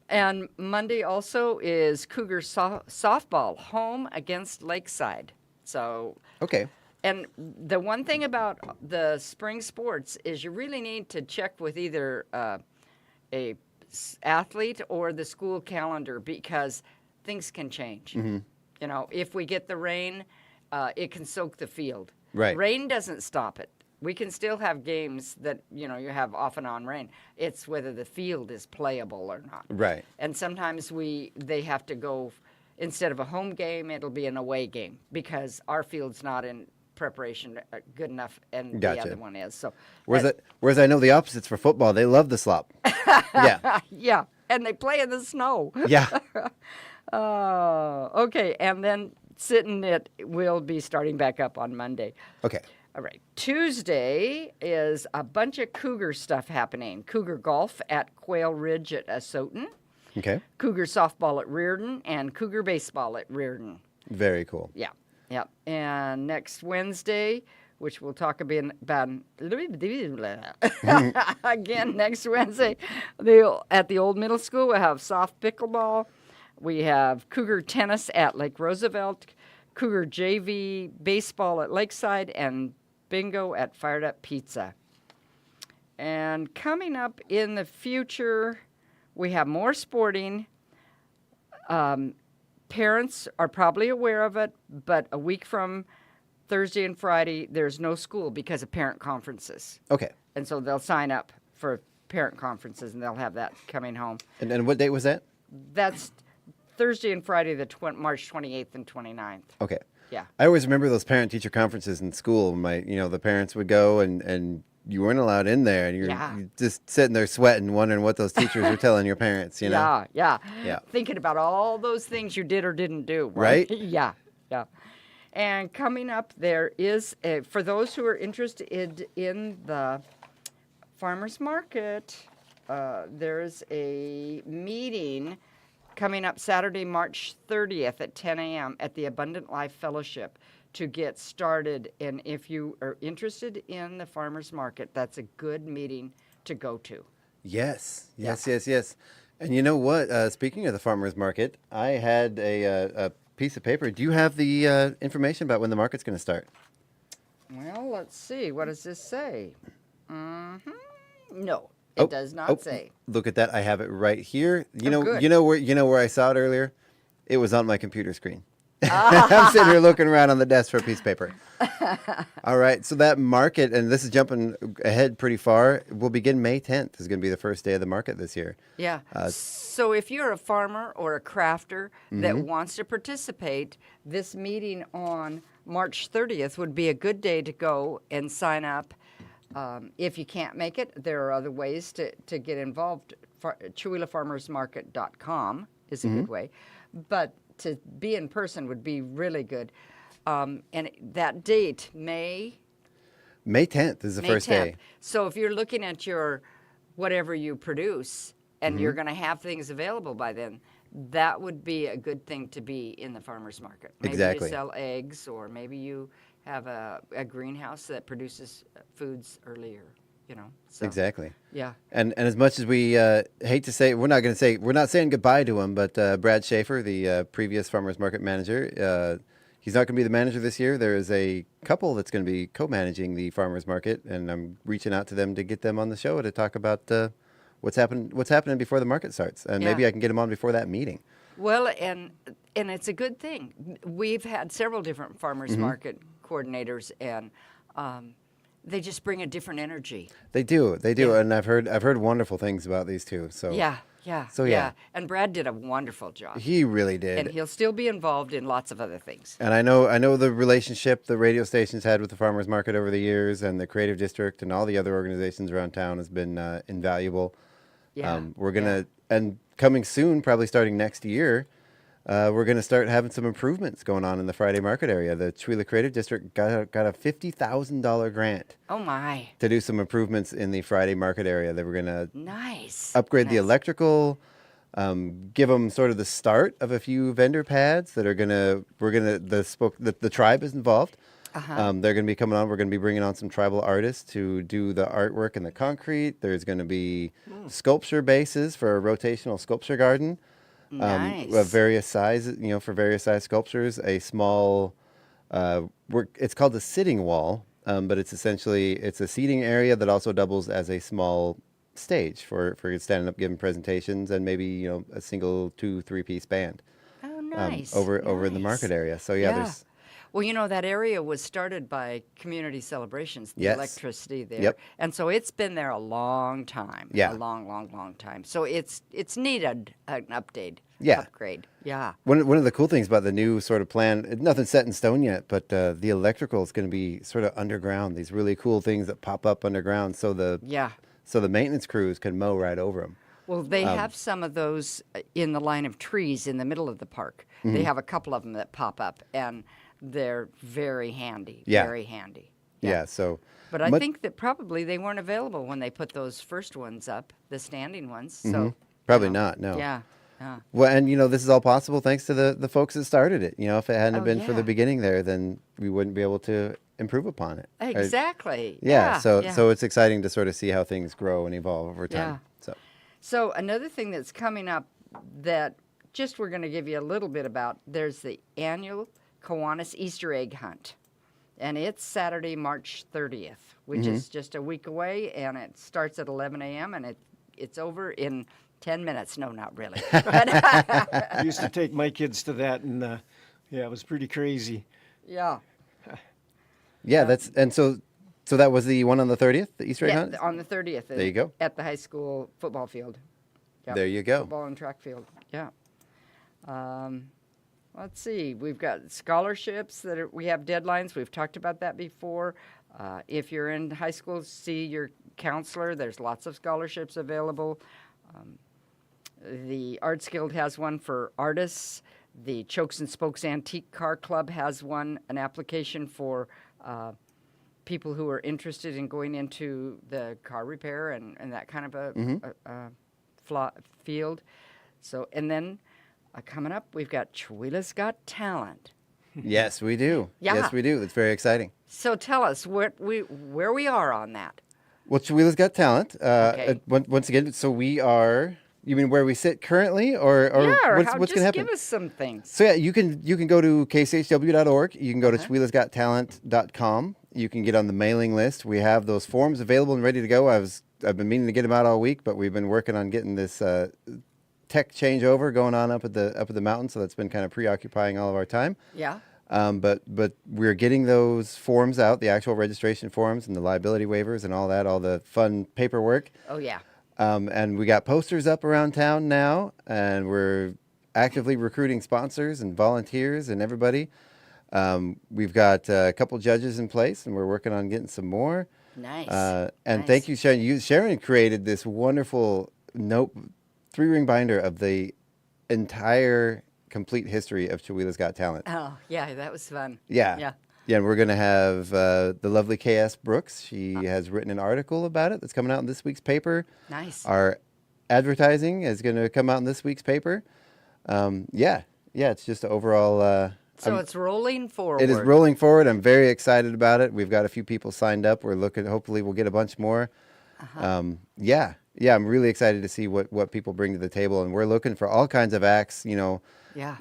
And Monday also is Cougar softball, home against Lakeside. So Okay. And the one thing about the spring sports is you really need to check with either a athlete or the school calendar because things can change. Mm-hmm. You know, if we get the rain, it can soak the field. Right. Rain doesn't stop it. We can still have games that, you know, you have off and on rain. It's whether the field is playable or not. Right. And sometimes they have to go, instead of a home game, it'll be an away game because our field's not in preparation good enough and Gotcha. the other one is. So Whereas I know the opposites for football. They love the slop. Yeah. yeah, and they play in the snow. Yeah. Okay, and then Sit and Knit will be starting back up on Monday. Okay. All right. Tuesday is a bunch of Cougar stuff happening. Cougar golf at Quail Ridge at Asotin. Okay. Cougar softball at Reardon and Cougar baseball at Reardon. Very cool. Yeah. And next Wednesday, which we'll talk about again next Wednesday, at the old middle school, we'll have soft pickleball. We have Cougar tennis at Lake Roosevelt, Cougar JV baseball at Lakeside, and bingo at Fired Up Pizza. And coming up in the future, we have more sporting. Parents are probably aware of it, but a week from Thursday and Friday, there's no school because of parent conferences. Okay. And so they'll sign up for parent conferences, and they'll have that coming home. And what date was that? That's Thursday and Friday, March 28th and 29th. Okay. Yeah. I always remember those parent-teacher conferences in school. The parents would go and you weren't allowed in there, and you're just sitting there sweating, wondering what those teachers were telling your parents. You know? Yeah. Yeah. Thinking about all those things you did or didn't do. Right? Yeah. And coming up, there is for those who are interested in the farmers market, there's a meeting coming up Saturday, March 30th at 10 a.m. at the Abundant Life Fellowship to get started. And if you are interested in the farmers market, that's a good meeting to go to. Yes. And you know what? Speaking of the farmers market, I had a piece of paper. Do you have the information about when the market's going to start? Well, let's see. What does this say? No, it does not say. Look at that. I have it right here. Good. You know where I saw it earlier? It was on my computer screen. I'm sitting here looking around on the desk for a piece of paper. All right. So that market, and this is jumping ahead pretty far, will begin May 10th. Is going to be the first day of the market this year. Yeah. So if you're a farmer or a crafter that wants to participate, this meeting on March 30th would be a good day to go and sign up. If you can't make it, there are other ways to get involved. CheweeLaFarmersMarket.com is a good way. But to be in person would be really good. And that date, May 10th is the first day. So if you're looking at your whatever you produce and you're going to have things available by then, that would be a good thing to be in the farmer's market. Maybe Exactly. you sell eggs, or maybe you have a greenhouse that produces foods earlier. So, Exactly. Yeah. And as much as we hate to say, we're not saying goodbye to him, but Brad Schaefer, the previous farmers market manager, he's not going to be the manager this year. There is a couple that's going to be co-managing the farmers market, and I'm reaching out to them to get them on the show to talk about what's happening before the market starts, and maybe I can get them on before that meeting. Well, and it's a good thing. We've had several different farmers market coordinators, and they just bring a different energy. They do, Yeah. and I've heard wonderful things about these two. So Yeah. So, yeah. And Brad did a wonderful job. He really did. And he'll still be involved in lots of other things. And I know the relationship the radio stations had with the farmers market over the years, and the Creative District and all the other organizations around town has been invaluable. Yeah. We're gonna and coming soon, probably starting next year, we're gonna start having some improvements going on in the Friday market area. The Cheweelah Creative District got a $50,000 grant. Oh my! To do some improvements in the Friday market area. They were gonna upgrade the electrical. Give them sort of the start of a few vendor pads that are the tribe is involved. They're going to be coming on. We're going to be bringing on some tribal artists to do the artwork and the concrete. There's going to be sculpture bases for a rotational sculpture garden. Of various sizes, for various size sculptures. A small, it's called a sitting wall, but it's essentially a seating area that also doubles as a small stage for standing up giving presentations, and maybe a single 2-3 piece band. Oh, nice. Over in the market area. So there's. Well, that area was started by Community Celebrations, the electricity there. Yep. And so it's been there a long time. Yeah. A long, long, long time. So it's needed an upgrade. Yeah. One of the cool things about the new sort of plan, nothing's set in stone yet, but the electrical is going to be sort of underground. These really cool things that pop up underground, so the maintenance crews can mow right over them. Well, they have some of those in the line of trees in the middle of the park. They have a couple of them that pop up, and they're very handy. Yeah. Very handy. Yeah. So. But I think that probably they weren't available when they put those first ones up, the standing ones. So probably not. No. Yeah. Well, and this is all possible thanks to the folks that started it. If it hadn't been for the beginning there, then we wouldn't be able to improve upon it. Exactly. So it's exciting to sort of see how things grow and evolve over time. So another thing that's coming up that just we're going to give you a little bit about, there's the annual Kiwanis Easter egg hunt. And it's Saturday, March 30th, which is just a week away, and it starts at 11 a.m. and it's over in 10 minutes. No, not really. I used to take my kids to that, and it was pretty crazy. Yeah. So that was the one on the 30th, the Easter egg hunt? On the 30th. There you go. At the high school football field. Yep. There you go. Football and track field. Yeah. Let's see. We've got scholarships we have deadlines. We've talked about that before. If you're in high school, see your counselor. There's lots of scholarships available. The Arts Guild has one for artists. The Chokes and Spokes Antique Car Club has an application for people who are interested in going into the car repair and that kind of a field. So, and then coming up, we've got Cheweelah's Got Talent. Yes, we do. Yeah. Yes, we do. It's very exciting. So tell us where we are on that. Well, Cheweelah's Got Talent. Okay. Once again, so we are. You mean where we sit currently, or what's going to happen? Give us some things. So you can go to kchw.org. You can go to cheweelahsgottalent.com. You can get on the mailing list. We have those forms available and ready to go. I was I've been meaning to get him out all week, but we've been working on getting this tech changeover going on up at the mountain, so that's been kind of preoccupying all of our time. Yeah. But we're getting those forms out, the actual registration forms and the liability waivers and all that, all the fun paperwork. Oh, yeah. And we got posters up around town now, and we're actively recruiting sponsors and volunteers and everybody. We've got a couple judges in place, and we're working on getting some more. Nice. And nice. Thank you, Sharon. Sharon created this wonderful 3-ring binder of the entire complete history of Chihuahua's Got Talent. Oh, yeah, that was fun. Yeah. Yeah. Yeah, and we're going to have the lovely K.S. Brooks. She has written an article about it that's coming out in this week's paper. Nice. Our advertising is going to come out in this week's paper. Yeah, it's just overall... So it's rolling forward. It is rolling forward. I'm very excited about it. We've got a few people signed up. We're looking, hopefully we'll get a bunch more. Yeah, I'm really excited to see what people bring to the table. And we're looking for all kinds of acts,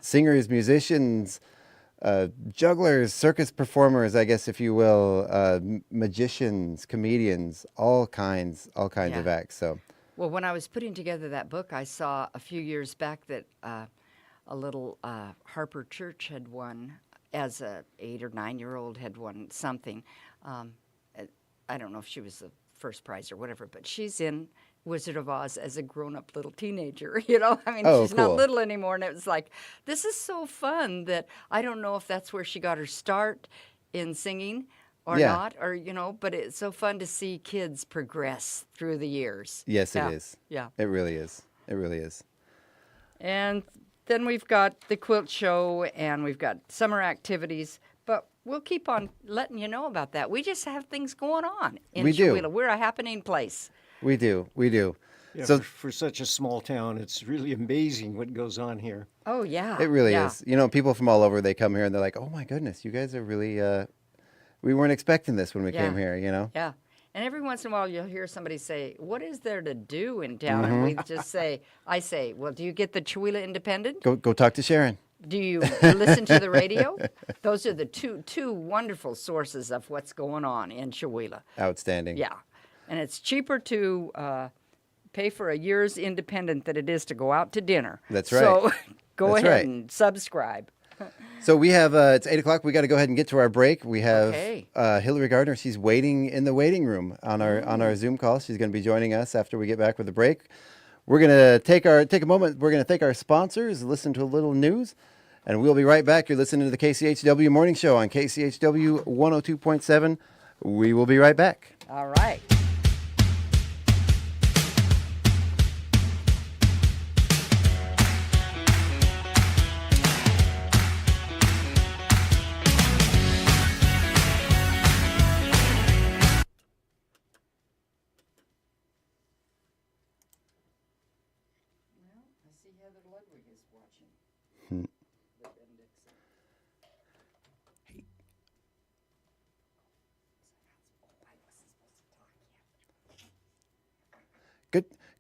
singers, musicians, jugglers, circus performers, I guess, if you will, magicians, comedians, all kinds of acts. So, well, when I was putting together that book, I saw a few years back that a little Harper Church had won, as a 8 or 9-year-old had won something. I don't know if she was the first prize or whatever, but she's in Wizard of Oz as a grown-up little teenager, she's cool. not little anymore, and it was like, this is so fun that I don't know if that's where she got her start in singing or not, or, but it's so fun to see kids progress through the years. Yes, it is. Yeah. It really is. And then we've got the quilt show, and we've got summer activities, but we'll keep on letting you know about that. We just have things going on in Chihuahua. We're a happening place. We do. Yeah, so for such a small town, it's really amazing what goes on here. Oh, yeah. It really is. People from all over, they come here and they're like, oh, my goodness, you guys are really, we weren't expecting this when we came here, Yeah. And every once in a while, you'll hear somebody say, what is there to do in town? And we just say, well, do you get the Chihuahua Independent? Go talk to Sharon. Do you listen to the radio? Those are the two wonderful sources of what's going on in Chihuahua. Outstanding. Yeah. And it's cheaper to pay for a year's independent than it is to go out to dinner. That's right. So go ahead and subscribe. So we have, it's 8 o'clock. We got to go ahead and get to our break. We have Hilary Gardner. She's waiting in the waiting room on our Zoom call. She's going to be joining us after we get back with the break. We're going to take a moment. We're going to thank our sponsors, listen to a little news, and we'll be right back. You're listening to the KCHW Morning Show on KCHW 102.7. We will be right back. All right.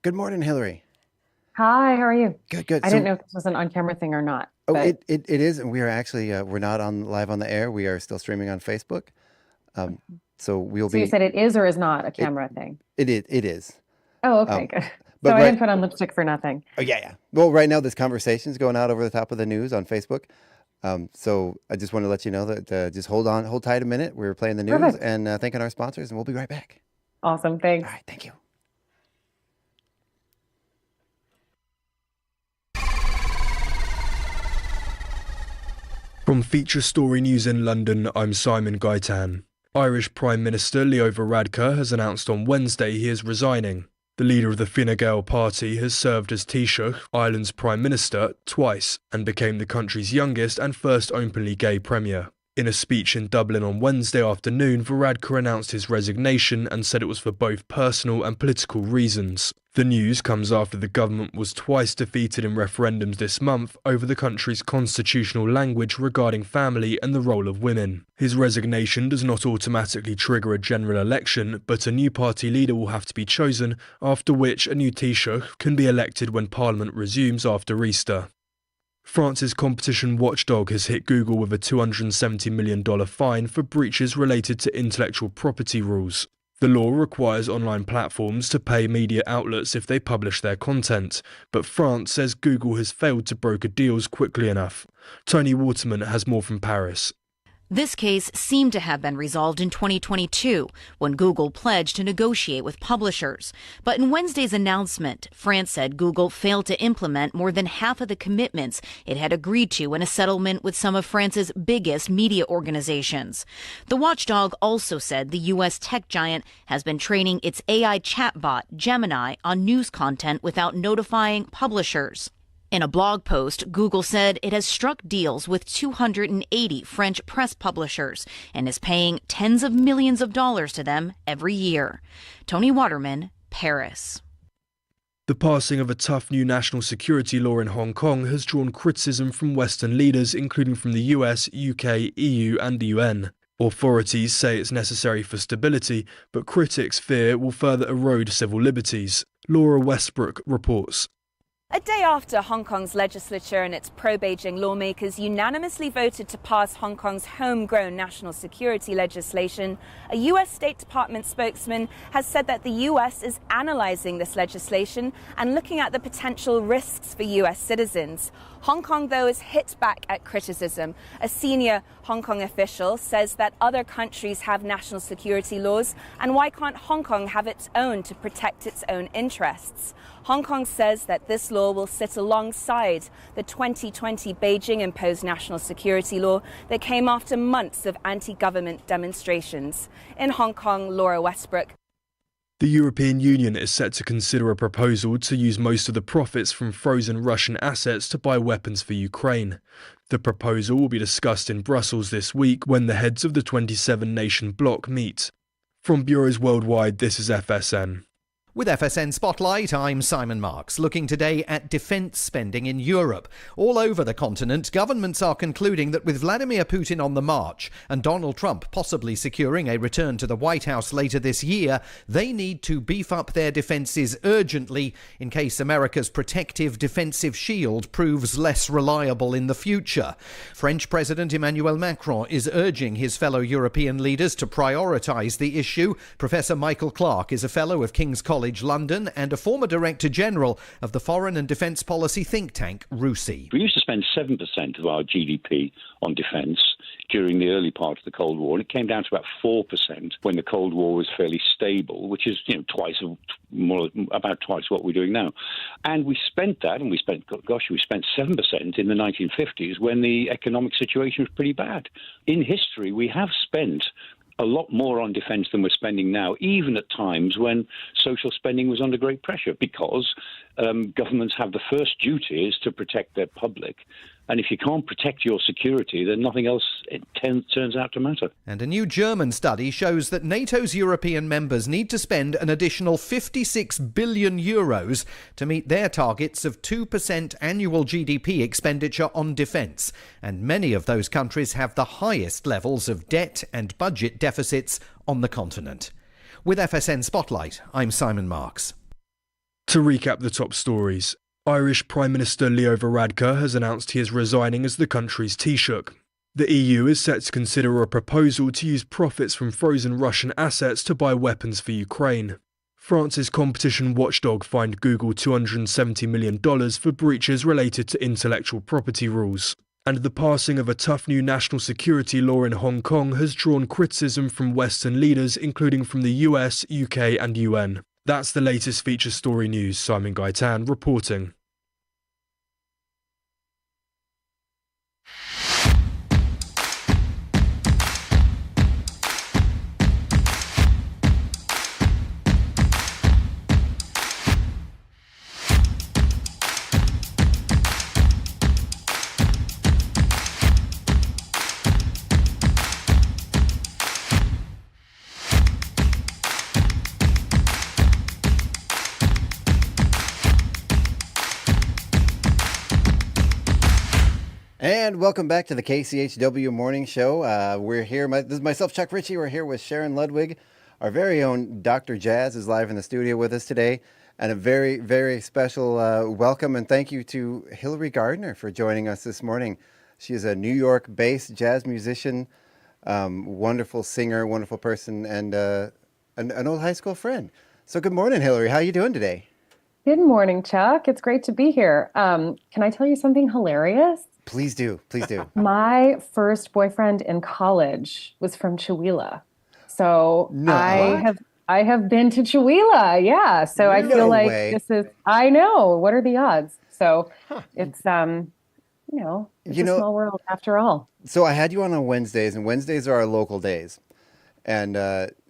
Good morning, Hilary. Hi, how are you? Good. I didn't know if this was an on-camera thing or not. Oh, it is, and we are actually we're not live on the air. We are still streaming on Facebook. So we'll be. So you said it is or is not a camera thing? It is. Oh, okay, good. So I didn't put on lipstick for nothing. Oh yeah. Well, right now this conversation is going out over the top of the news on Facebook. So I just want to let you know that just hold tight a minute. We're playing the news and thanking our sponsors, and we'll be right back. Awesome, thanks. All right, thank you. From Feature Story News in London, I'm Simon Gaitan. Irish Prime Minister Leo Varadkar has announced on Wednesday he is resigning. The leader of the Fine Gael party has served as Taoiseach, Ireland's Prime Minister, twice, and became the country's youngest and first openly gay Premier. In a speech in Dublin on Wednesday afternoon, Varadkar announced his resignation and said it was for both personal and political reasons. The news comes after the government was twice defeated in referendums this month over the country's constitutional language regarding family and the role of women. His resignation does not automatically trigger a general election, but a new party leader will have to be chosen, after which a new Taoiseach can be elected when Parliament resumes after Easter. France's competition watchdog has hit Google with a $270 million fine for breaches related to intellectual property rules. The law requires online platforms to pay media outlets if they publish their content, but France says Google has failed to broker deals quickly enough. Tony Waterman has more from Paris. This case seemed to have been resolved in 2022 when Google pledged to negotiate with publishers. But in Wednesday's announcement, France said Google failed to implement more than half of the commitments it had agreed to in a settlement with some of France's biggest media organizations. The watchdog also said the U.S. tech giant has been training its AI chatbot, Gemini, on news content without notifying publishers. In a blog post, Google said it has struck deals with 280 French press publishers and is paying tens of millions of dollars to them every year. Tony Waterman, Paris. The passing of a tough new national security law in Hong Kong has drawn criticism from Western leaders, including from the US, UK, EU and the UN. Authorities say it's necessary for stability, but critics fear it will further erode civil liberties. Laura Westbrook reports. A day after Hong Kong's legislature and its pro-Beijing lawmakers unanimously voted to pass Hong Kong's homegrown national security legislation, a U.S. State Department spokesman has said that the U.S. is analyzing this legislation and looking at the potential risks for U.S. citizens. Hong Kong, though, is hit back at criticism. A senior Hong Kong official says that other countries have national security laws, and why can't Hong Kong have its own to protect its own interests? Hong Kong says that this law will sit alongside the 2020 Beijing-imposed national security law that came after months of anti-government demonstrations. In Hong Kong, Laura Westbrook. The European Union is set to consider a proposal to use most of the profits from frozen Russian assets to buy weapons for Ukraine. The proposal will be discussed in Brussels this week when the heads of the 27-nation bloc meet. From bureaus worldwide, this is FSN. With FSN Spotlight, I'm Simon Marks, looking today at defence spending in Europe. All over the continent, governments are concluding that with Vladimir Putin on the march and Donald Trump possibly securing a return to the White House later this year, they need to beef up their defences urgently in case America's protective defensive shield proves less reliable in the future. French President Emmanuel Macron is urging his fellow European leaders to prioritise the issue. Professor Michael Clark is a fellow of King's College London and a former Director General of the Foreign and Defence Policy think tank, RUSI. We used to spend 7% of our GDP on defence during the early part of the Cold War, and it came down to about 4% when the Cold War was fairly stable, which is about twice what we're doing now. And we spent that, and we spent 7% in the 1950s when the economic situation was pretty bad. In history, we have spent a lot more on defence than we're spending now, even at times when social spending was under great pressure, because governments have the first duty is to protect their public. And if you can't protect your security, then nothing else turns out to matter. And a new German study shows that NATO's European members need to spend an additional 56 billion euros to meet their targets of 2% annual GDP expenditure on defence. And many of those countries have the highest levels of debt and budget deficits on the continent. With FSN Spotlight, I'm Simon Marks. To recap the top stories, Irish Prime Minister Leo Varadkar has announced he is resigning as the country's Taoiseach. The EU is set to consider a proposal to use profits from frozen Russian assets to buy weapons for Ukraine. France's competition watchdog fined Google $270 million for breaches related to intellectual property rules. And the passing of a tough new national security law in Hong Kong has drawn criticism from Western leaders, including from the US, UK and UN. That's the latest feature story news. Simon Gaitan reporting. And welcome back to the KCHW Morning Show. We're here, this is myself, Chuck Ritchie. We're here with Sharon Ludwig. Our very own Dr. Jazz is live in the studio with us today. And a very, very special welcome and thank you to Hilary Gardner for joining us this morning. She is a New York-based jazz musician, wonderful singer, wonderful person, and an old high school friend. So good morning, Hilary. How you doing today? Good morning, Chuck. It's great to be here. Can I tell you something hilarious? Please do. Please do. My first boyfriend in college was from Chihuahua. So No. I have been to Chihuahua. Yeah. So I feel like I know. What are the odds? So it's it's a small world after all. So I had you on Wednesdays, and Wednesdays are our local days. And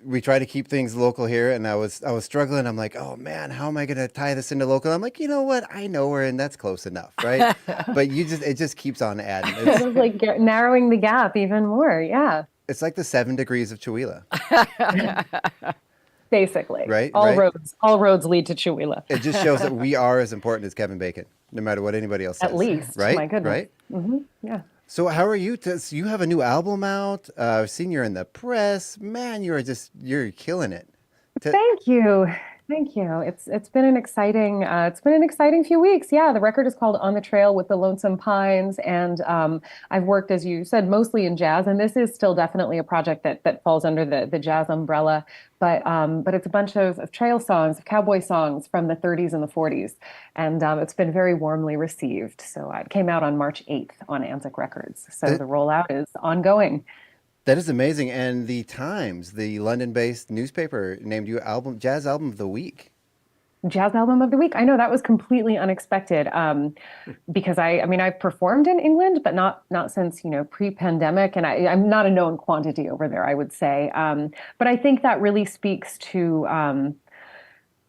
we try to keep things local here. And I was struggling. I'm like, oh man, how am I going to tie this into local? I'm like, you know what? I know we're in. That's close enough, right? But it just keeps on adding. It's like narrowing the gap even more. Yeah. It's like the 7 degrees of Chihuahua. Basically, right? All roads lead to Chihuahua. It just shows that we are as important as Kevin Bacon, no matter what anybody else says. At least, right? My goodness. Right? Mm-hmm. Yeah. So how are you? You have a new album out. I've seen you're in the press. Man, you're killing it. Thank you. It's been an exciting few weeks. Yeah, the record is called On the Trail with the Lonesome Pines, and I've worked, as you said, mostly in jazz, and this is still definitely a project that falls under the jazz umbrella. But it's a bunch of trail songs, of cowboy songs from the 30s and the 40s, and it's been very warmly received. So it came out on March 8th on Antic Records. So the rollout is ongoing. That is amazing. And the Times, the London-based newspaper, named you Jazz Album of the Week. Jazz Album of the Week. I know that was completely unexpected because I've performed in England, but not since pre-pandemic, and I'm not a known quantity over there, I would say. But I think that really speaks to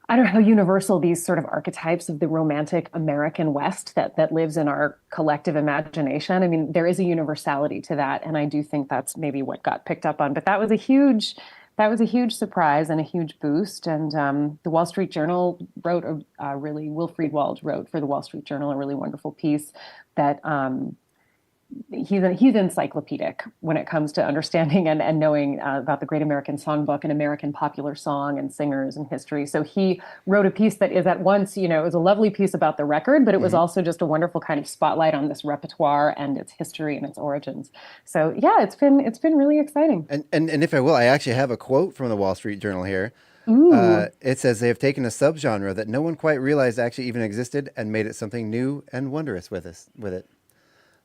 I don't know how universal these sort of archetypes of the romantic American West that lives in our collective imagination. I mean, there is a universality to that, and I do think that's maybe what got picked up on. But that was a huge surprise and a huge boost. And the Wall Street Journal wrote Wilfried Wald wrote for the Wall Street Journal a really wonderful piece that he's encyclopedic when it comes to understanding and knowing about the Great American Songbook and American popular song and singers and history. So he wrote a piece that is at once, it was a lovely piece about the record, but it was also just a wonderful kind of spotlight on this repertoire and its history and its origins. So yeah, it's been really exciting. And if I will, I actually have a quote from the Wall Street Journal here. It says they have taken a subgenre that no one quite realized actually even existed and made it something new and wondrous with it.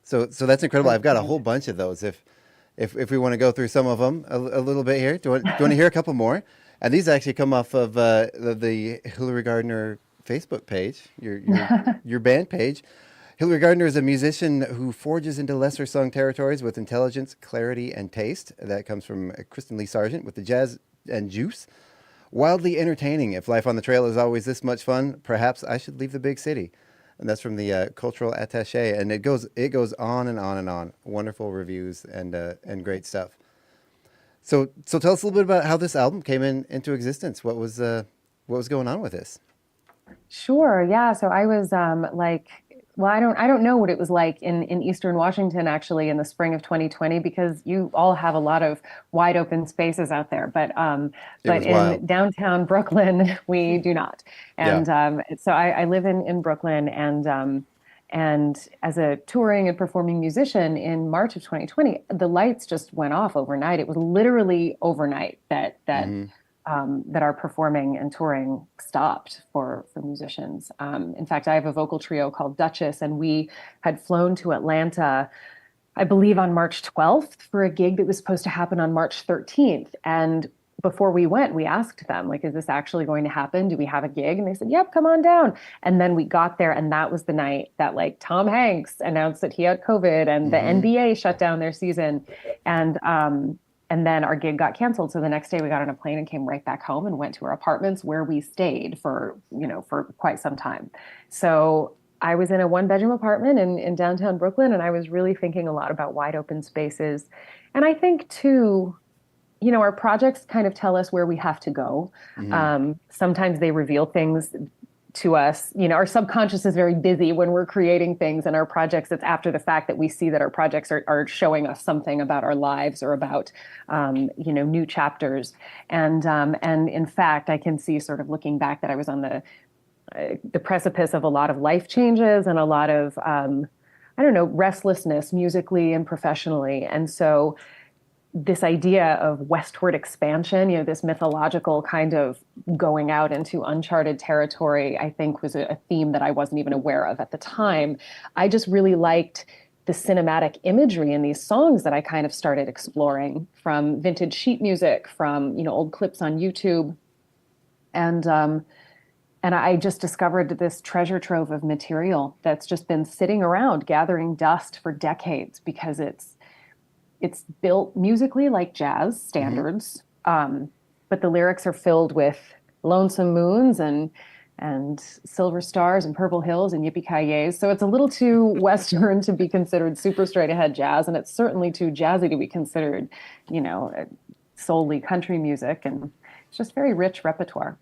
So that's incredible. I've got a whole bunch of those. If we want to go through some of them a little bit here, do you want to hear a couple more? And these actually come off of the Hilary Gardner Facebook page, your band page. Hilary Gardner is a musician who forges into lesser sung territories with intelligence, clarity, and taste. That comes from Kristen Lee Sargent with the Jazz and Juice. Wildly entertaining. If life on the trail is always this much fun, perhaps I should leave the big city. And that's from the cultural attaché, and it goes on and on and on. Wonderful reviews and great stuff. So tell us a little bit about how this album came into existence. What was going on with this? Sure. Yeah. So I was I don't know what it was like in Eastern Washington, actually, in the spring of 2020, because you all have a lot of wide open spaces out there. But in downtown Brooklyn, we do not. And so I live in Brooklyn, and as a touring and performing musician in March of 2020, the lights just went off overnight. It was literally overnight that our performing and touring stopped for musicians. In fact, I have a vocal trio called Duchess, and we had flown to Atlanta, I believe on March 12th for a gig that was supposed to happen on March 13th. And before we went, we asked them, is this actually going to happen? Do we have a gig? And they said, yep, come on down. And then we got there, and that was the night that Tom Hanks announced that he had COVID, and the NBA shut down their season. And then our gig got canceled. So the next day we got on a plane and came right back home and went to our apartments, where we stayed for quite some time. So I was in a 1-bedroom apartment in downtown Brooklyn, and I was really thinking a lot about wide open spaces. And I think too, our projects kind of tell us where we have to go. Sometimes they reveal things to us. Our subconscious is very busy when we're creating things, and our projects, it's after the fact that we see that our projects are showing us something about our lives or about, new chapters. And in fact, I can see, sort of looking back, that I was on the precipice of a lot of life changes and a lot of, restlessness musically and professionally. And so this idea of westward expansion, this mythological kind of going out into uncharted territory, I think was a theme that I wasn't even aware of at the time. I just really liked the cinematic imagery in these songs that I kind of started exploring, from vintage sheet music, from, old clips on YouTube. And I just discovered this treasure trove of material that's just been sitting around gathering dust for decades, because it's built musically like jazz standards, but the lyrics are filled with lonesome moons and silver stars and purple hills and yippee-ki-yays. So it's a little too Western to be considered super straight ahead jazz, and it's certainly too jazzy to be considered, solely country music. And it's just very rich repertoire.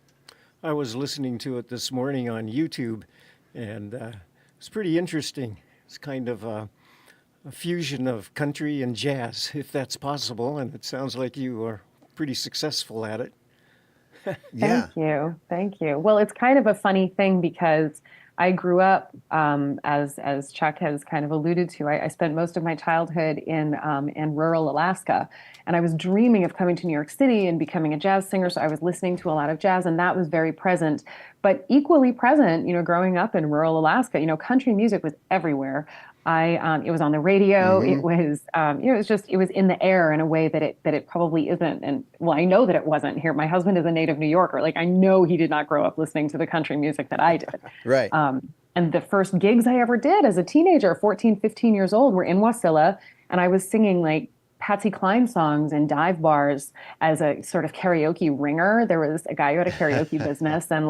I was listening to it this morning on YouTube, and it's pretty interesting. It's kind of a fusion of country and jazz, if that's possible, and it sounds like you are pretty successful at it. Yeah. Thank you. Well, it's kind of a funny thing, because I grew up, as Chuck has kind of alluded to, I spent most of my childhood in rural Alaska, and I was dreaming of coming to New York City and becoming a jazz singer. So I was listening to a lot of jazz, and that was very present. But equally present, growing up in rural Alaska, country music was everywhere. It was on the radio. It was, it was in the air in a way that it probably isn't. And well, I know that it wasn't here. My husband is a native New Yorker. Like, I know he did not grow up listening to the country music that I did. Right. And the first gigs I ever did as a teenager, 14, 15 years old, were in Wasilla. And I was singing like Patsy Cline songs in dive bars as a sort of karaoke ringer. There was a guy who had a karaoke business, and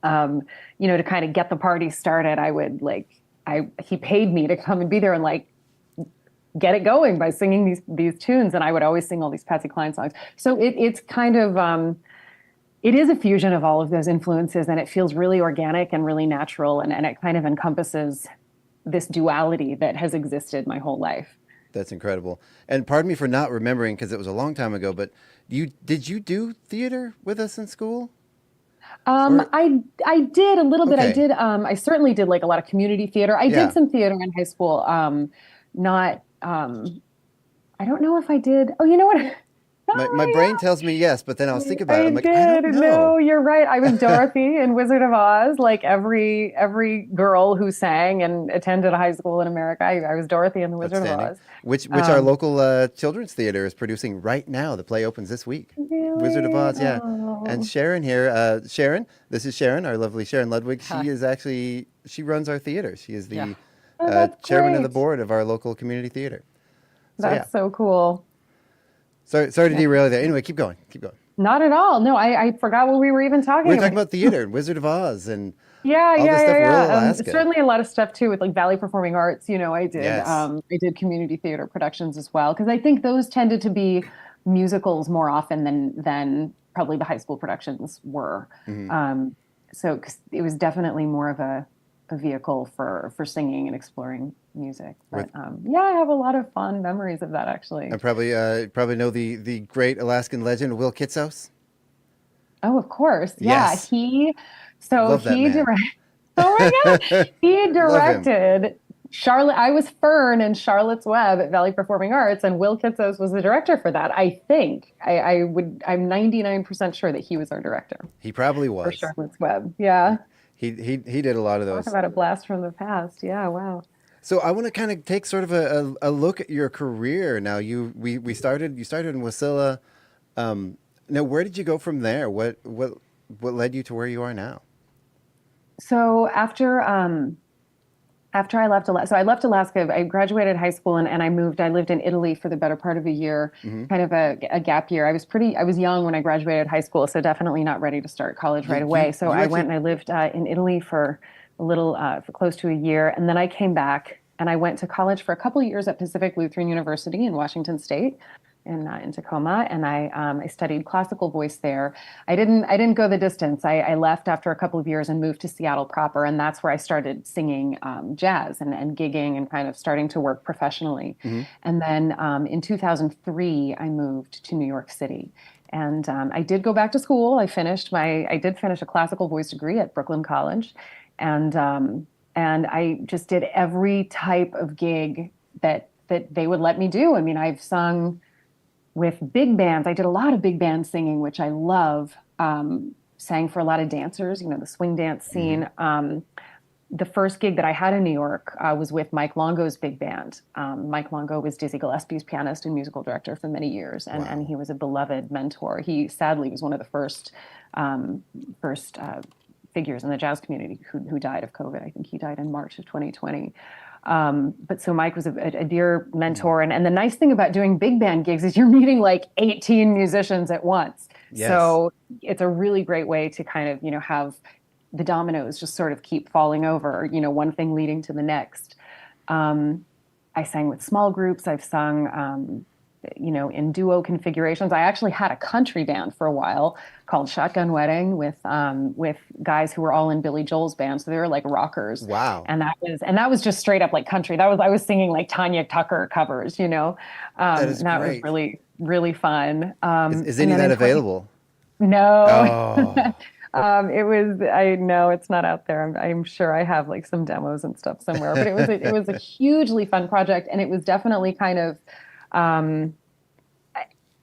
to kind of get the party started, he paid me to come and be there and get it going by singing these tunes. And I would always sing all these Patsy Cline songs. So it's kind of, it is a fusion of all of those influences, and it feels really organic and really natural. And it kind of encompasses this duality that has existed my whole life. That's incredible. And pardon me for not remembering, because it was a long time ago, but did you do theater with us in school? I did a little bit. Okay. I certainly did a lot of community theater. I did some theater in high school. I don't know if I did. Oh, you know what? My brain tells me yes, but then I'll think about it. I'm like, I don't know. No, you're right. I was Dorothy in Wizard of Oz. Like every girl who sang and attended a high school in America, I was Dorothy in the Wizard of Oz. Which our local children's theater is producing right now. The play opens this week. Really? Wizard of Oz, yeah. Oh. And Sharon here, this is Sharon, our lovely Sharon Ludwig. She runs our theater. She is the chairman of the board of our local community theater. That's so cool. Sorry to derail you there. Anyway, keep going. Not at all. No, I forgot what we were even talking about. We were talking about theater and Wizard of Oz and all this stuff in rural Alaska. Certainly a lot of stuff too with Valley Performing Arts. I did. Yes. I did community theater productions as well, because I think those tended to be musicals more often than probably the high school productions were. So 'cause it was definitely more of a vehicle for singing and exploring music. But I have a lot of fond memories of that, actually. And probably know the great Alaskan legend Will Kitsos. Oh, of course. Yes. Yeah, Love that man. Oh my God. He directed Charlotte. I was Fern in Charlotte's Web at Valley Performing Arts, and Will Kitsos was the director for that. I think I'm 99% sure that he was our director. He probably was. For Charlotte's Web. Yeah. He did a lot of those. Talk about a blast from the past. Yeah. Wow. So I want to kind of take sort of a look at your career. Now you started in Wasilla. Now where did you go from there? What led you to where you are now? So after I left Alaska, I graduated high school and I lived in Italy for the better part of a year, kind of a gap year. I was young when I graduated high school, so definitely not ready to start college right away. So I went and I lived in Italy for for close to a year. And then I came back and I went to college for a couple of years at Pacific Lutheran University in Washington State. In Tacoma, and I studied classical voice there. I didn't go the distance. I left after a couple of years and moved to Seattle proper, and that's where I started singing jazz and gigging and kind of starting to work professionally. And then in 2003, I moved to New York City. And I did go back to school. I did finish a classical voice degree at Brooklyn College, and I just did every type of gig that they would let me do. I mean, I've sung with big bands, I did a lot of big band singing, which I love. Sang for a lot of dancers, the swing dance scene. The first gig that I had in New York was with Mike Longo's big band. Mike Longo was Dizzy Gillespie's pianist and musical director for many years, and he was a beloved mentor. He sadly was one of the first figures in the jazz community who died of COVID. I think he died in March of 2020. But so Mike was a dear mentor. And the nice thing about doing big band gigs is you're meeting like 18 musicians at once. Yes. So it's a really great way to kind of, have the dominoes just sort of keep falling over, one thing leading to the next. I sang with small groups. I've sung, in duo configurations. I actually had a country band for a while called Shotgun Wedding with guys who were all in Billy Joel's band. So they were like rockers. Wow. And that was just straight up like country. I was singing like Tanya Tucker covers, That is and that great. was really, really fun. Is any of that available? No. Oh. It's not out there. I'm sure I have like some demos and stuff somewhere, but it was a hugely fun project. And it was definitely kind of,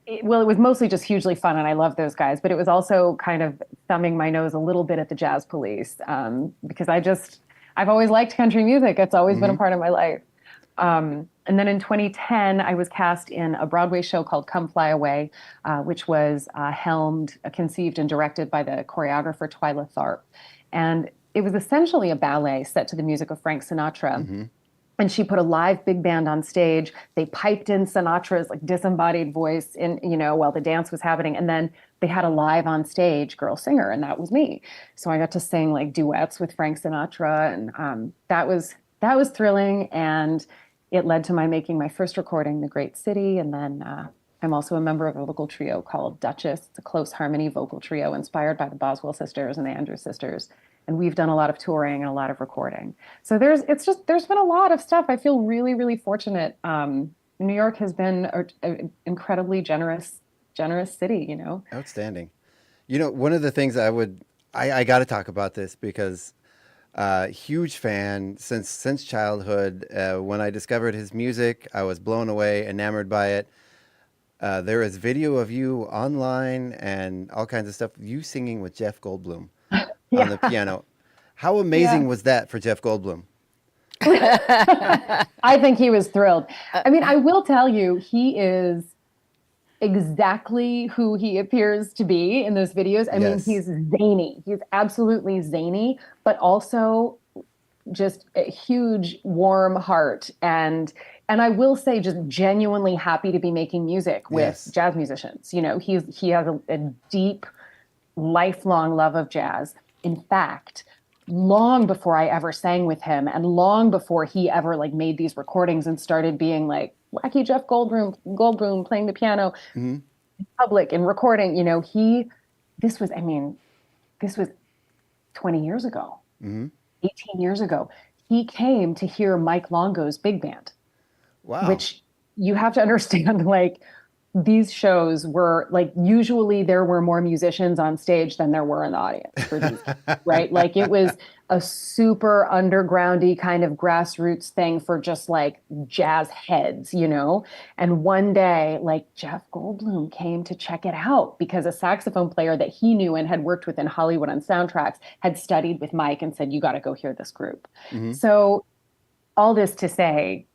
it was mostly just hugely fun, and I love those guys, but it was also kind of thumbing my nose a little bit at the Jazz Police, because I've always liked country music. It's always been a part of my life. And then in 2010, I was cast in a Broadway show called Come Fly Away, which was helmed, conceived, and directed by the choreographer Twyla Tharp. And it was essentially a ballet set to the music of Frank Sinatra. Mm-hmm. And she put a live big band on stage. They piped in Sinatra's like disembodied voice while the dance was happening. And then they had a live on stage girl singer, and that was me. So I got to sing like duets with Frank Sinatra, and that was thrilling. And it led to my making my first recording, The Great City. And then I'm also a member of a vocal trio called Duchess. It's a close harmony vocal trio inspired by the Boswell sisters and the Andrews sisters. And we've done a lot of touring and a lot of recording. So there's been a lot of stuff. I feel really, really fortunate. New York has been an incredibly generous city, Outstanding. One of the things I got to talk about this because huge fan since childhood. When I discovered his music, I was blown away, enamored by it. There is video of you online and all kinds of stuff. You singing with Jeff Goldblum. On the piano. How amazing was that for Jeff Goldblum? I think he was thrilled. I mean, I will tell you, he is exactly who he appears to be in those videos. I mean, he's zany. He's absolutely zany, but also just a huge, warm heart. And I will say, just genuinely happy to be making music with jazz musicians. He has a deep, lifelong love of jazz. In fact, long before I ever sang with him and long before he ever made these recordings and started being like wacky Jeff Goldblum playing the piano in public and recording, this was 20 years ago, 18 years ago. He came to hear Mike Longo's big band. Wow. Which you have to understand, these shows were usually there were more musicians on stage than there were in the audience for these, right? It was a super undergroundy kind of grassroots thing for just jazz heads, And one day, Jeff Goldblum came to check it out because a saxophone player that he knew and had worked with in Hollywood on soundtracks had studied with Mike and said, "You got to go hear this group." Mm-hmm. So all this to say,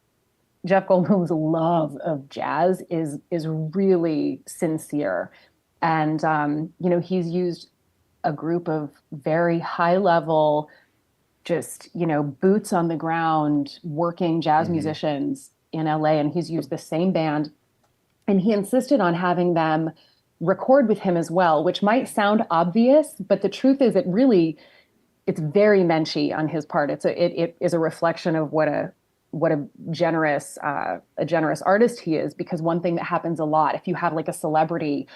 Jeff Goldblum's love of jazz is really sincere. And, he's used a group of very high level, just, boots on the ground, working jazz musicians in LA. And he's used the same band. And he insisted on having them record with him as well, which might sound obvious, but the truth is it's very menschy on his part. It is a reflection of what a generous artist he is, because one thing that happens a lot, if you have a celebrity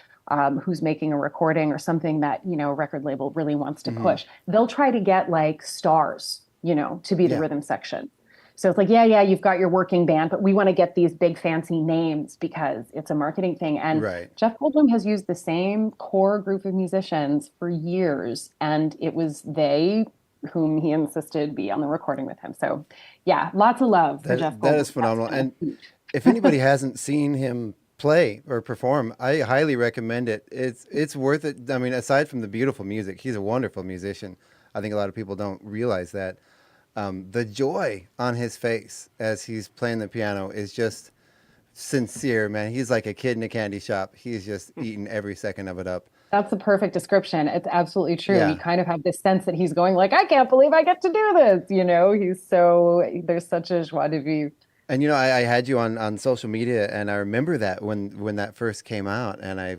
who's making a recording or something that, a record label really wants to push, they'll try to get stars, to be the rhythm section. So it's you've got your working band, but we want to get these big fancy names because it's a marketing thing. And Jeff Goldblum has used the same core group of musicians for years, and it was they whom he insisted be on the recording with him. So lots of love for Jeff Goldblum. That is phenomenal. And if anybody hasn't seen him play or perform, I highly recommend it. It's worth it. I mean, aside from the beautiful music, he's a wonderful musician. I think a lot of people don't realize that. The joy on his face as he's playing the piano is just sincere, man. He's like a kid in a candy shop. He's just eating every second of it up. That's the perfect description. It's absolutely true. Yeah. You kind of have this sense that he's going like, I can't believe I get to do this. There's such a joie de vivre. And I had you on social media, and I remember that when that first came out, and I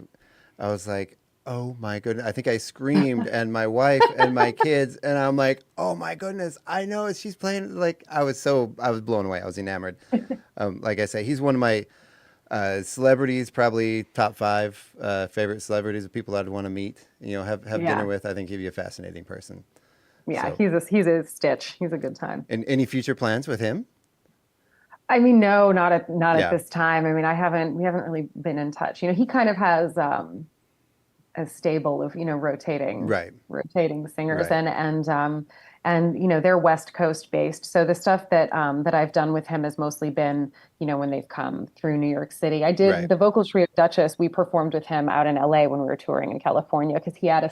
was like, oh my goodness. I think I screamed, and my wife and my kids, and I'm like, oh my goodness, I know she's playing. Like, I was blown away. I was enamored. Like I say, he's one of my celebrities, probably top 5 favorite celebrities of people I'd want to meet, have dinner with. I think he'd be a fascinating person. Yeah, So, he's a stitch. He's a good time. and any future plans with him? I mean, no, not at this time. I mean, we haven't really been in touch. He kind of has a stable of, rotating singers, Right. and they're West Coast based. So the stuff that I've done with him has mostly been, when they've come through New York City. I did the vocal trio Duchess. We performed with him out in LA when we were touring in California, because he had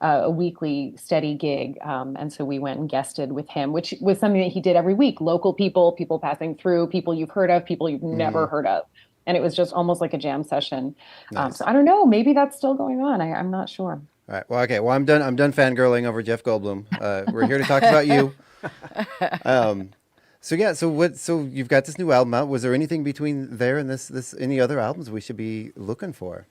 a weekly steady gig. And so we went and guested with him, which was something that he did every week. Local people passing through, people you've heard of, people you've never heard of. And it was just almost like a jam session. Nice. So I don't know, maybe that's still going on. I'm not sure. All right. Well, okay. Well, I'm done fangirling over Jeff Goldblum. We're here to talk about you. So you've got this new album out. Was there anything between there and this any other albums we should be looking for?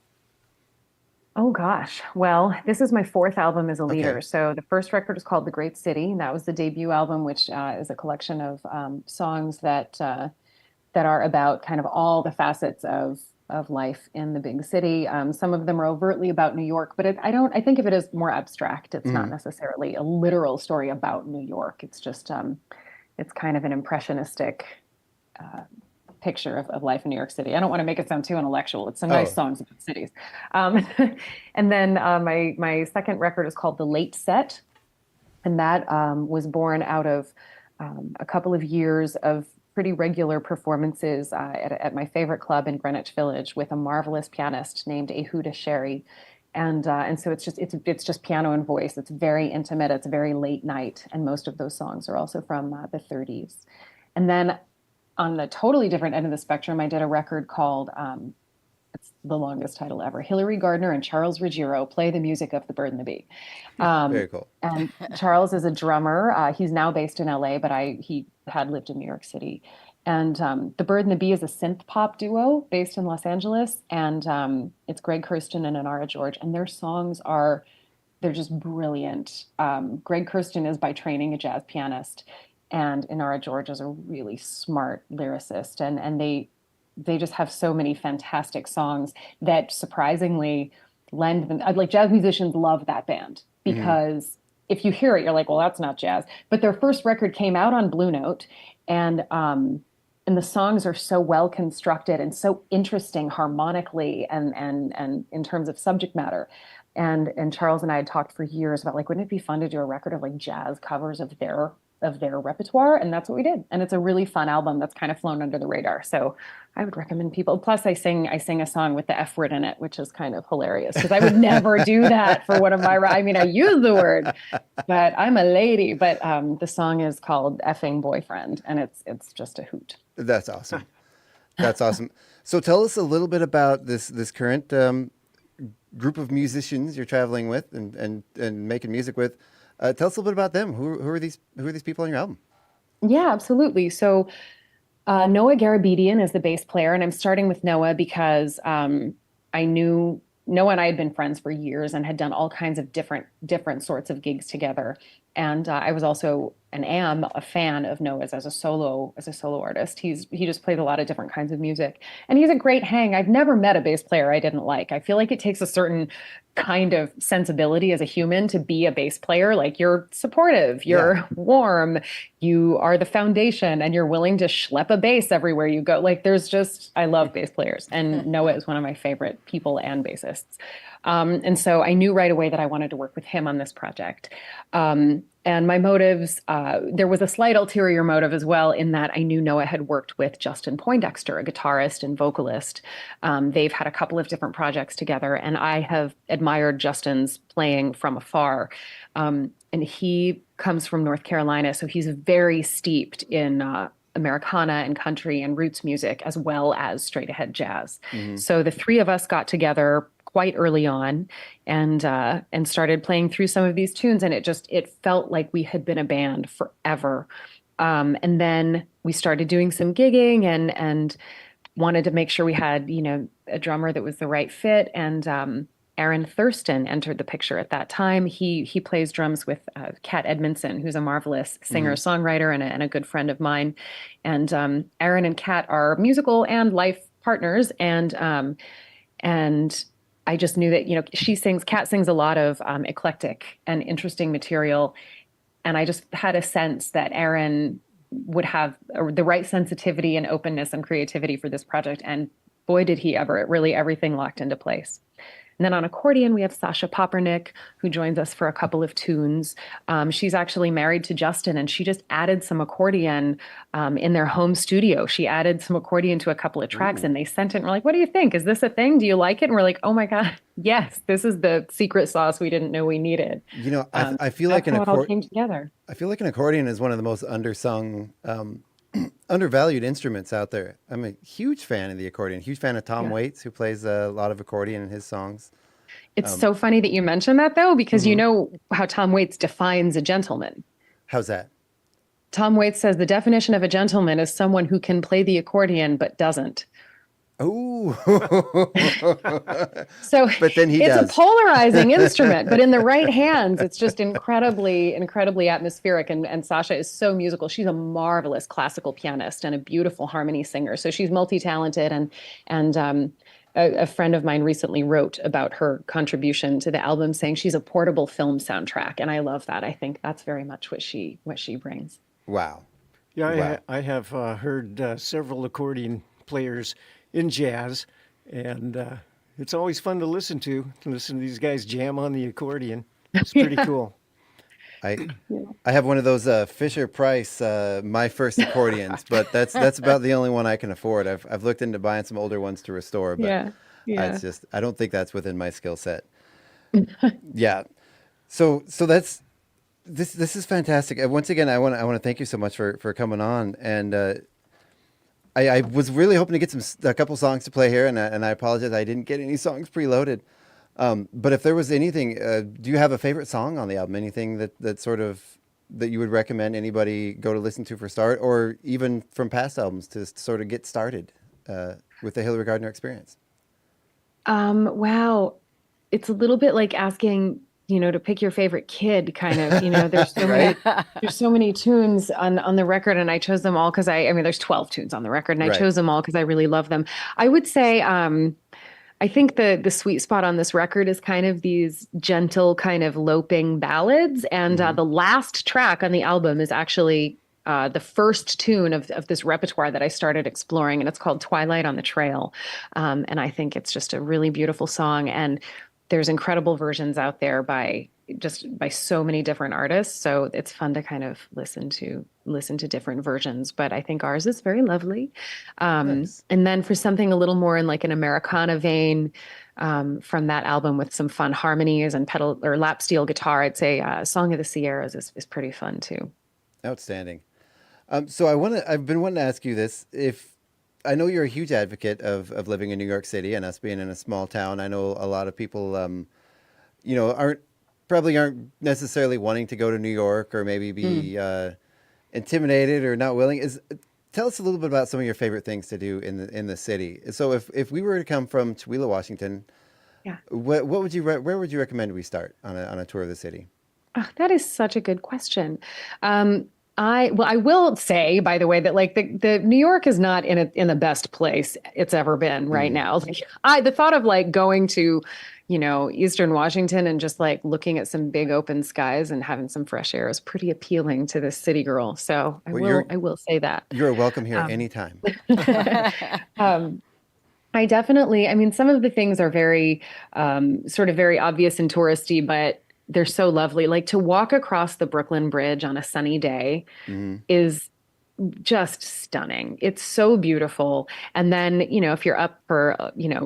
Oh gosh. Well, this is my 4th album as a leader. Okay. So the first record is called The Great City, and that was the debut album, which is a collection of songs that are about kind of all the facets of life in the big city. Some of them are overtly about New York, but I think of it as more abstract. It's not necessarily a literal story about New York. It's just it's kind of an impressionistic picture of life in New York City. I don't want to make it sound too intellectual. It's some nice songs about cities. And then my second record is called The Late Set, and that was born out of a couple of years of pretty regular performances at my favorite club in Greenwich Village with a marvelous pianist named Yehuda Sherry. And so it's just piano and voice. It's very intimate. It's very late night. And most of those songs are also from the 30s. And then on the totally different end of the spectrum, I did a record called, it's the longest title ever, Hilary, Gardner, and Charles Ruggiero Play the Music of the Bird and the Bee. Very cool. And Charles is a drummer. He's now based in LA, but he had lived in New York City. And The Bird and the Bee is a synth pop duo based in Los Angeles. And it's Greg Kurstin and Inara George. And their songs they're just brilliant. Greg Kurstin is by training a jazz pianist, and Inara George is a really smart lyricist. And they just have so many fantastic songs that surprisingly lend them, like, jazz musicians love that band, because if you hear it, you're like, well, that's not jazz. But their first record came out on Blue Note, and the songs are so well constructed and so interesting harmonically and in terms of subject matter. And Charles and I had talked for years about, like, wouldn't it be fun to do a record of like jazz covers of their repertoire? And that's what we did. And it's a really fun album that's kind of flown under the radar. So I would recommend people. Plus, I sing a song with the F word in it, which is kind of hilarious, because I would never do that for one of my. I mean, I use the word, but I'm a lady. But the song is called "Effing Boyfriend," and it's just a hoot. That's awesome. That's awesome. So tell us a little bit about this current group of musicians you're traveling with and making music with. Tell us a little bit about them. Who are these people on your album? Yeah, absolutely. So Noah Garabedian is the bass player, and I'm starting with Noah because I knew Noah and I had been friends for years and had done all kinds of different sorts of gigs together. And I was also and am a fan of Noah's as a solo artist. He just plays a lot of different kinds of music, and he's a great hang. I've never met a bass player I didn't like. I feel like it takes a certain kind of sensibility as a human to be a bass player. Like, you're supportive, you're warm, you are the foundation, and you're willing to schlep a bass everywhere you go. Like, I love bass players, and Noah is one of my favorite people and bassists. And so I knew right away that I wanted to work with him on this project. And my motives, there was a slight ulterior motive as well, in that I knew Noah had worked with Justin Poindexter, a guitarist and vocalist. They've had a couple of different projects together, and I have admired Justin's playing from afar. And he comes from North Carolina, so he's very steeped in Americana and country and roots music, as well as straight ahead jazz. So the three of us got together quite early on and started playing through some of these tunes, and it felt like we had been a band forever. And then we started doing some gigging and wanted to make sure we had, a drummer that was the right fit. And Aaron Thurston entered the picture at that time. He plays drums with Kat Edmondson, who's a marvelous singer-songwriter and a good friend of mine. And Aaron and Kat are musical and life partners, and I just knew that, Kat sings a lot of eclectic and interesting material. And I just had a sense that Aaron would have the right sensitivity and openness and creativity for this project. And boy, did he ever. It really, everything locked into place. And then on accordion, we have Sasha Poppernick, who joins us for a couple of tunes. She's actually married to Justin, and she just added some accordion in their home studio. She added some accordion to a couple of tracks, and they sent it, and we're like, what do you think? Is this a thing? Do you like it? And we're like, oh my God, yes, this is the secret sauce we didn't know we needed. I feel like it all came together. I feel like an accordion is one of the most undersung, undervalued instruments out there. I'm a huge fan of the accordion, huge fan of Tom Waits, who plays a lot of accordion in his songs. It's so funny that you mentioned that, though, because you know how Tom Waits defines a gentleman. How's that? Tom Waits says the definition of a gentleman is someone who can play the accordion but doesn't. Oh. But then he does. It's a polarizing instrument, but in the right hands, it's just incredibly, incredibly atmospheric. And Sasha is so musical. She's a marvelous classical pianist and a beautiful harmony singer. So she's multi-talented. And a friend of mine recently wrote about her contribution to the album, saying she's a portable film soundtrack. And I love that. I think that's very much what she brings. Wow. Yeah, I have heard several accordion players in jazz, and it's always fun to listen to these guys jam on the accordion. It's pretty cool. I have one of those Fisher Price My First accordions, but that's about the only one I can afford. I've looked into buying some older ones to restore, but it's just, I don't think that's within my skill set. Yeah. So that's this is fantastic. Once again, I want to thank you so much for coming on, and I was really hoping to get a couple songs to play here, and I apologize I didn't get any songs preloaded. But if there was anything, do you have a favorite song on the album? Anything that you would recommend anybody go to listen to for start, or even from past albums to sort of get started with the Hilary Gardner experience? Wow, it's a little bit like asking, to pick your favorite kid, kind of. There's so many, there's so many tunes on the record, and I chose them all because there's 12 tunes on the record, and I chose them all because I really love them. I would say, I think the sweet spot on this record is kind of these gentle, kind of loping ballads, and the last track on the album is actually the first tune of this repertoire that I started exploring, and it's called Twilight on the Trail. And I think it's just a really beautiful song, and there's incredible versions out there by so many different artists. So it's fun to kind of listen to different versions, but I think ours is very lovely. Nice. And then for something a little more in like an Americana vein, from that album with some fun harmonies and pedal or lap steel guitar, I'd say Song of the Sierras is pretty fun too. Outstanding. So I've been wanting to ask you this. If I know you're a huge advocate of living in New York City and us being in a small town. I know a lot of people, aren't necessarily wanting to go to New York, or maybe be intimidated or not willing. Tell us a little bit about some of your favorite things to do in the city. So if we were to come from Chewelah, Washington, where would you recommend we start on a tour of the city? Oh, that is such a good question. I will say, by the way, that like the New York is not in the best place it's ever been right now. Like, the thought of like going to, Eastern Washington and just like looking at some big open skies and having some fresh air is pretty appealing to this city girl. So I will say that. You're welcome here anytime. I definitely, some of the things are very, sort of very obvious and touristy, but they're so lovely. Like to walk across the Brooklyn Bridge on a sunny day is just stunning. It's so beautiful. And then, if you're up for,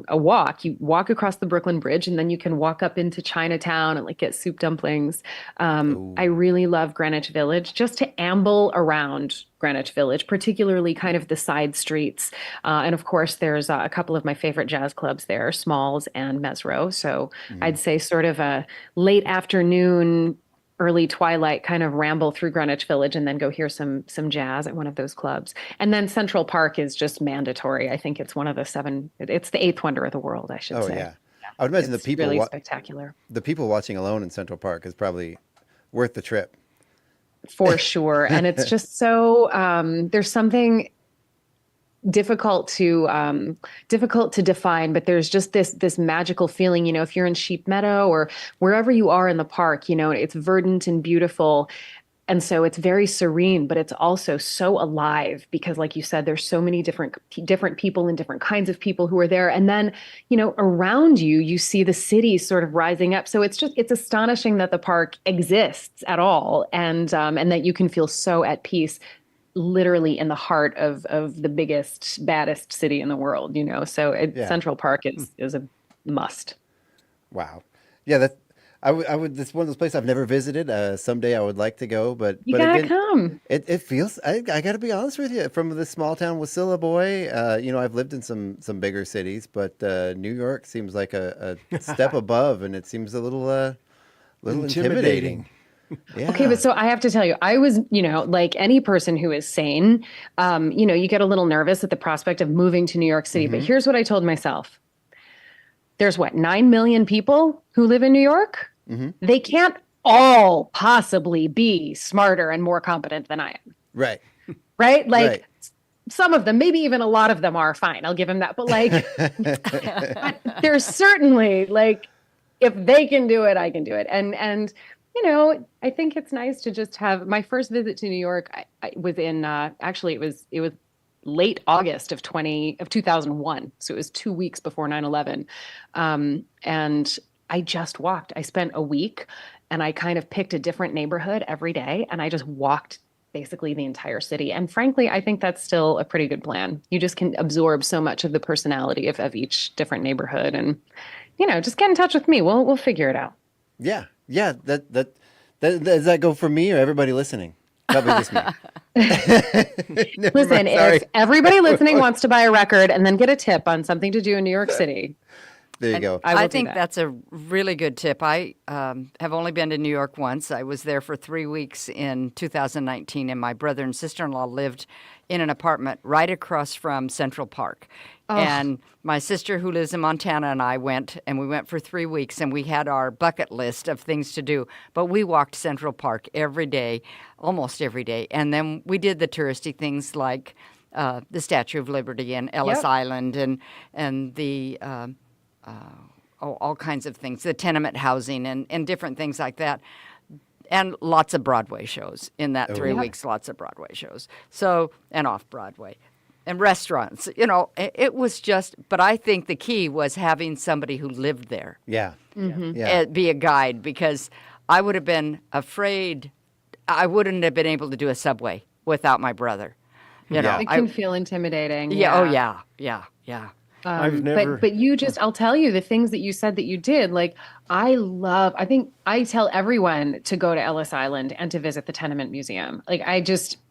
a walk, you walk across the Brooklyn Bridge and then you can walk up into Chinatown and like get soup dumplings. I really love Greenwich Village, just to amble around Greenwich Village, particularly kind of the side streets. And of course, there's a couple of my favorite jazz clubs there, Smalls and Mesro. So I'd say sort of a late afternoon, early twilight kind of ramble through Greenwich Village and then go hear some jazz at one of those clubs. And then Central Park is just mandatory. I think it's one of the it's the eighth wonder of the world, I should say. Oh, yeah. I would imagine it's the people really spectacular. The people watching alone in Central Park is probably worth the trip. For sure. And it's just so, there's something difficult to define, but there's just this magical feeling, if you're in Sheep Meadow or wherever you are in the park, it's verdant and beautiful. And so it's very serene, but it's also so alive because, like you said, there's so many different people and different kinds of people who are there. And then, around you see the city sort of rising up. So it's astonishing that the park exists at all. And that you can feel so at peace literally in the heart of the biggest, baddest city in the world, So Central Park is a must. Wow. Yeah, I would. It's one of those places I've never visited. Someday I would like to go, but you gotta come. It feels. I got to be honest with you. From the small town Wasilla boy, I've lived in some bigger cities, but New York seems like a step above, and it seems a little intimidating. Yeah. Okay, but so I have to tell you, I was, like any person who is sane, you get a little nervous at the prospect of moving to New York City. But here's what I told myself. There's 9 million people who live in New York? They can't all possibly be smarter and more competent than I am. Right. Right? Like some of them, maybe even a lot of them are fine. I'll give him that. But there's certainly if they can do it, I can do it. And I think it's nice to just have my first visit to New York. I was in actually it was late August of 2001. So it was 2 weeks before 9/11. And I just walked. I spent a week and I kind of picked a different neighborhood every day and I just walked basically the entire city. And frankly, I think that's still a pretty good plan. You just can absorb so much of the personality of each different neighborhood and, just get in touch with me. We'll figure it out. Yeah. Yeah. Does that go for me or everybody listening? Probably just me. Listen, if everybody listening wants to buy a record and then get a tip on something to do in New York City. There you go. I think that's a really good tip. I have only been to New York once. I was there for 3 weeks in 2019, and my brother and sister-in-law lived in an apartment right across from Central Park. Oh. And my sister, who lives in Montana, and I went, and we went for 3 weeks, and we had our bucket list of things to do. But we walked Central Park every day, almost every day. And then we did the touristy things like the Statue of Liberty and Ellis Island and the all kinds of things, the tenement housing and different things like that. And lots of Broadway shows in that 3 weeks, lots of Broadway shows. So, and off Broadway. And restaurants, it was just, but I think the key was having somebody who lived there. Yeah. Mm-hmm. Yeah. Be a guide, because I would have been afraid, I wouldn't have been able to do a subway without my brother. It can feel intimidating. Yeah. Oh, yeah. I've never. But you I'll tell you the things that you said that you did. I think I tell everyone to go to Ellis Island and to visit the Tenement Museum.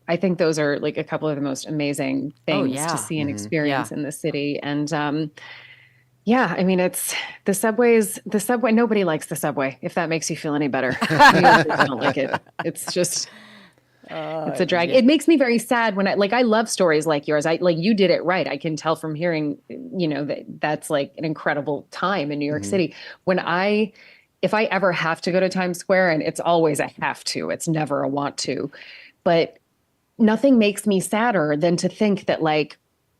I think those are a couple of the most amazing things to see and experience in the city. And it's the subway. Nobody likes the subway, if that makes you feel any better. I don't like it. It's just. It's a drag. It makes me very sad when I love stories like yours. You did it right. I can tell from hearing, that's an incredible time in New York City. If I ever have to go to Times Square, and it's always a have to, it's never a want to, but nothing makes me sadder than to think that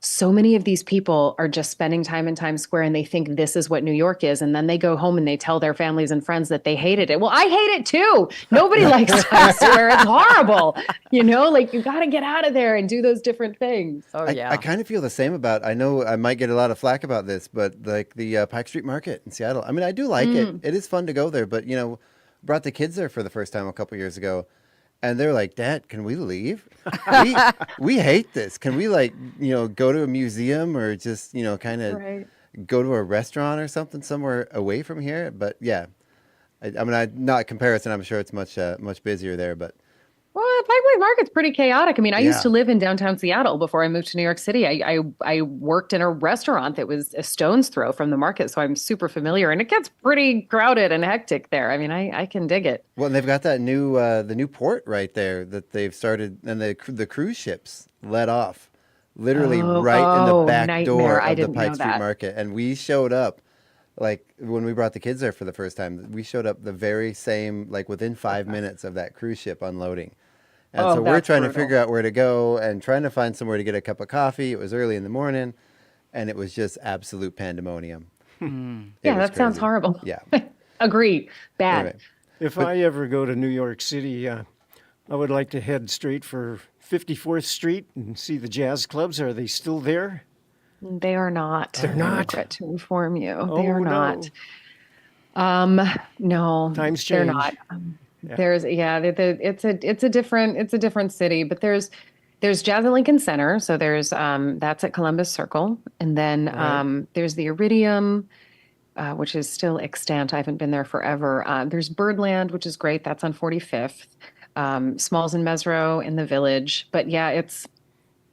so many of these people are just spending time in Times Square and they think this is what New York is. And then they go home and they tell their families and friends that they hated it. Well, I hate it too. Nobody likes Times Square. It's horrible. You got to get out of there and do those different things. Oh, yeah. I kind of feel the same about, I know I might get a lot of flack about this, but the Pike Street Market in Seattle. I mean, I do like it. It is fun to go there, but brought the kids there for the first time a couple years ago, and they're like, "Dad, can we leave? we hate this. Can we go to a museum or just kind of go to a restaurant or something somewhere away from here?" But yeah, I mean, not a comparison. I'm sure it's much busier there, but. Well, Pike Place Market's pretty chaotic. I mean, I used to live in downtown Seattle before I moved to New York City. I worked in a restaurant that was a stone's throw from the market, so I'm super familiar, and it gets pretty crowded and hectic there. I mean, I can dig it. Well, and they've got that the new port right there that they've started, and the cruise ships let off, literally in the back door of the Pike Street Market, and we showed up. Like when we brought the kids there for the first time, we showed up the very same, like within 5 minutes of that cruise ship unloading. And so we're trying to figure out where to go and trying to find somewhere to get a cup of coffee. It was early in the morning, and it was just absolute pandemonium. Yeah, that sounds horrible. Yeah. Agree. Bad. Anyway, If I ever go to New York City, I would like to head straight for 54th Street and see the jazz clubs. Are they still there? They are not. They're not? I regret to inform you. Oh, they are no. not. No. Times They're change. not. Yeah. There's it's a different city, but there's Jazz at Lincoln Center, so there's that's at Columbus Circle, and then there's the Iridium, which is still extant. I haven't been there forever. There's Birdland, which is great. That's on 45th. Smalls and Mesro in the Village, but yeah,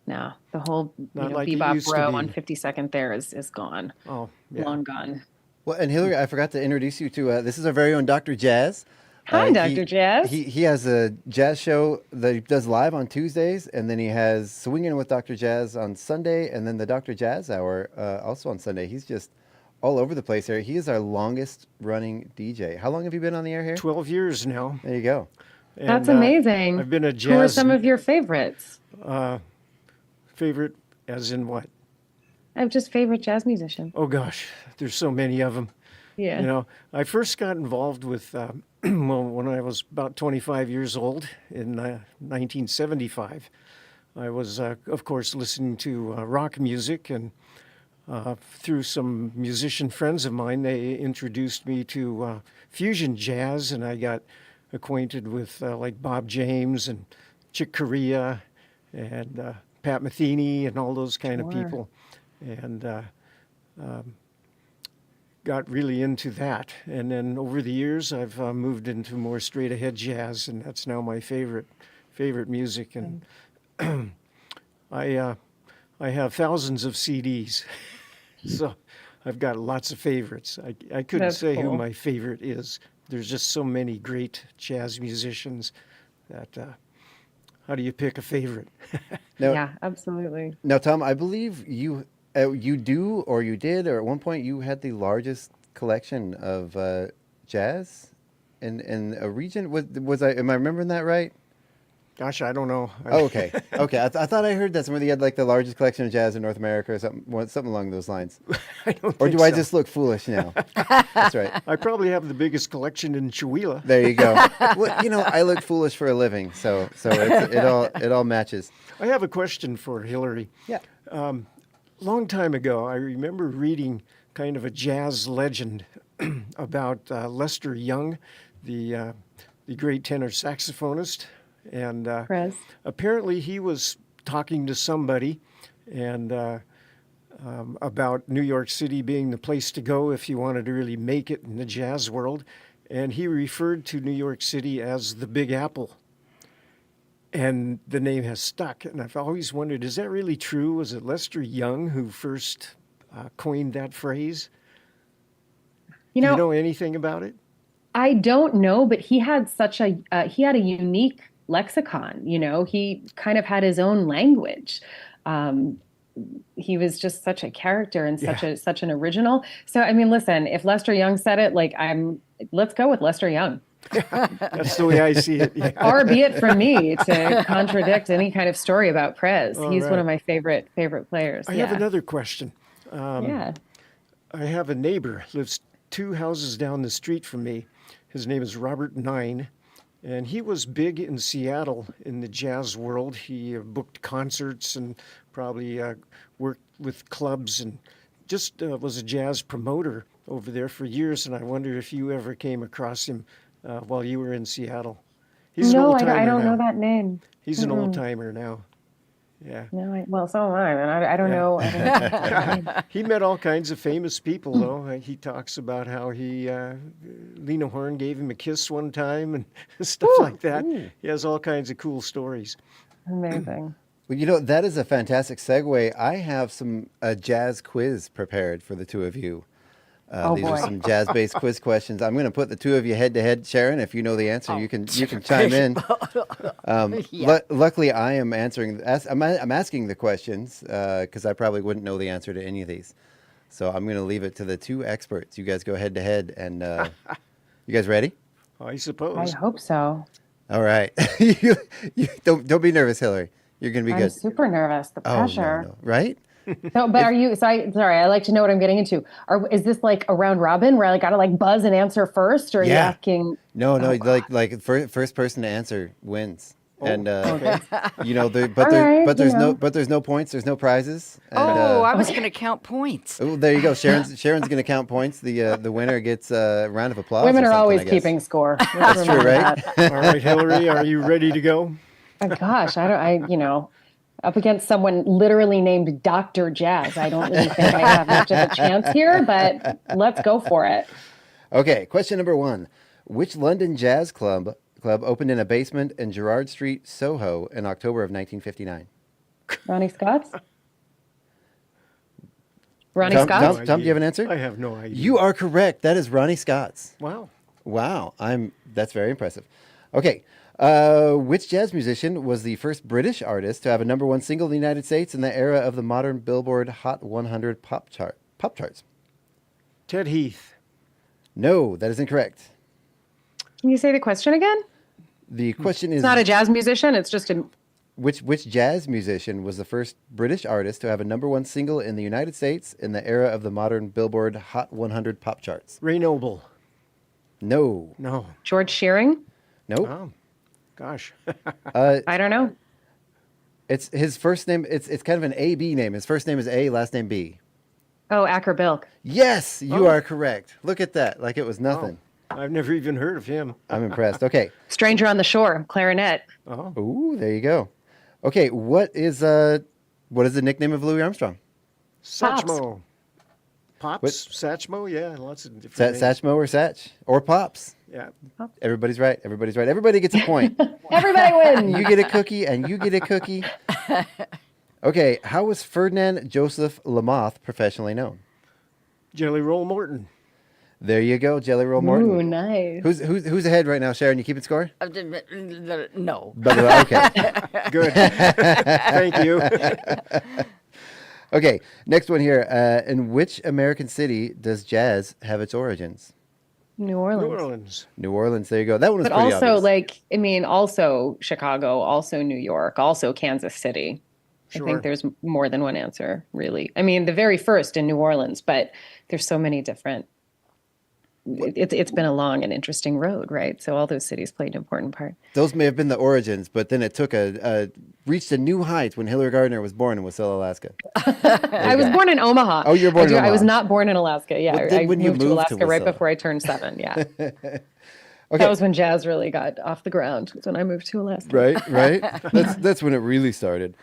the whole like it Bebop used to Row be. on 52nd there is gone. Oh, yeah. Long gone. well, and Hilary, I forgot to introduce you to this is our very own Dr. Jazz. Hi, Dr. Jazz. He has a jazz show that he does live on Tuesdays, and then he has Swinging with Dr. Jazz on Sunday, and then the Dr. Jazz Hour also on Sunday. He's just all over the place here. He is our longest running DJ. How long have you been on the air here? 12 years now. There you go. And, That's amazing. I've been a jazz... Who are some of your favorites? Favorite as in what? I have just favorite jazz musician. Oh, gosh. There's so many of them. Yeah. You know, I first got involved with, when I was about 25 years old in 1975. I was, of course, listening to rock music, and through some musician friends of mine, they introduced me to fusion jazz, and I got acquainted with like Bob James and Chick Corea and Pat Metheny and all those kind of people. And got really into that. And then over the years, I've moved into more straight ahead jazz, and that's now my favorite music. And I have thousands of CDs, so I've got lots of favorites. I couldn't say who my favorite is. There's just so many great jazz musicians that how do you pick a favorite? Now, yeah, absolutely. Now, Tom, I believe you do, or you did, or at one point you had the largest collection of jazz in a region. Am I remembering that right? Gosh, I don't know. Oh, okay. Okay. I thought I heard that somebody had like the largest collection of jazz in North America or something along those lines. I don't or think do I so. just look foolish now? That's right. I probably have the biggest collection in Chewelah. There you go. Well, you know, I look foolish for a living, so it all matches. I have a question for Hilary. Yeah. Long time ago, I remember reading kind of a jazz legend about Lester Young, the great tenor saxophonist. And apparently he was talking to somebody and about New York City being the place to go if you wanted to really make it in the jazz world. And he referred to New York City as the Big Apple. And the name has stuck. And I've always wondered, is that really true? Was it Lester Young who first coined that phrase? Do you know anything about it? I don't know, but he had he had a unique lexicon. You know, he kind of had his own language. He was just such a character and such an original. So, I mean, listen, if Lester Young said it, let's go with Lester Young. That's the way I see it. Yeah. Far be it from me to contradict any kind of story about Prez. All He's right. one of my favorite players. I have another question. Yeah. I have a neighbor, lives 2 houses down the street from me. His name is Robert Nine, and he was big in Seattle in the jazz world. He booked concerts and probably worked with clubs and just was a jazz promoter over there for years. And I wonder if you ever came across him while you were in Seattle. He's an No, old timer I don't now. know that name. He's an old timer now. Yeah. No, well, so am I, and I don't know. I don't know that name. He met all kinds of famous people, though. He talks about how Lena Horne gave him a kiss one time and stuff like that. He has all kinds of cool stories. Amazing. Well, that is a fantastic segue. I have some jazz quiz prepared for the two of you. These are some jazz-based quiz questions. I'm going to put the two of you head-to-head. Sharon, if you know the answer, you can chime in. Luckily, I am answering. I'm asking the questions because I probably wouldn't know the answer to any of these. So I'm going to leave it to the two experts. You guys go head-to-head, and you guys ready? I suppose. I hope so. All right. you don't be nervous, Hilary. You're going to be I'm good. super nervous. The pressure. No. Right? No, but are you? Sorry, I like to know what I'm getting into. Is this like a round robin where I got to like buzz and answer first, or are you asking? No, like first person to answer wins. And okay. there's no points, there's no prizes. And, I was going to count points. Oh, there you go. Sharon's going to count points. The winner gets a round of applause. Women are always keeping score. That's true, right? All right, Hilary, are you ready to go? Oh, gosh, up against someone literally named Dr. Jazz. I don't really think I have much of a chance here, but let's go for it. Okay, question number 1. Which London jazz club opened in a basement in Gerrard Street, Soho in October of 1959? Ronnie Scott's? Ronnie Scott's? Tom, do you have an answer? I have no idea. You are correct. That is Ronnie Scott's. Wow. That's very impressive. Okay. Which jazz musician was the first British artist to have a #1 single in the United States in the era of the modern Billboard Hot 100 pop charts? Ted Heath. No, that is incorrect. Can you say the question again? The question is... It's not a jazz musician, it's just a... Which jazz musician was the first British artist to have a #1 single in the United States in the era of the modern Billboard Hot 100 pop charts? Ray Noble. No. George Shearing? Nope. Oh. Gosh. I don't know. It's his first name. It's kind of an A-B name. His first name is A, last name B. Oh, Acker Bilk. Yes, you are correct. Look at that. Like it was nothing. I've never even heard of him. I'm impressed. Okay. Stranger on the Shore, clarinet. Oh. Ooh, there you go. Okay, what is the nickname of Louis Armstrong? Satchmo. Pops? Satchmo? Yeah, lots of different names. Satchmo or Satch? Or Pops? Yeah. Everybody's right. Everybody gets a point. Everybody wins. You get a cookie and you get a cookie. Okay, how was Ferdinand Joseph Lamoth professionally known? Jelly Roll Morton. There you go, Jelly Roll Morton. Ooh, nice. Who's ahead right now, Sharon? You keeping score? No. Okay. Good. Thank you. Okay, next one here. In which American city does jazz have its origins? New Orleans. New Orleans, there you go. That one was but pretty also, obvious. Also Chicago, also New York, also Kansas City. Sure. I think there's more than one answer, really. I mean, the very first in New Orleans, but there's so many different. It's been a long and interesting road, right? So all those cities played an important part. Those may have been the origins, but then it took reached a new height when Hilary Gardner was born in Wasilla, Alaska. I was born in Omaha. Oh, you were born in Omaha. I was not born in Alaska. Yeah, Well, then I when you moved to moved to Alaska right Wasilla. before I turned 7. Yeah. Okay. That was when jazz really got off the ground. Was when I moved to Alaska. Right. That's when it really started.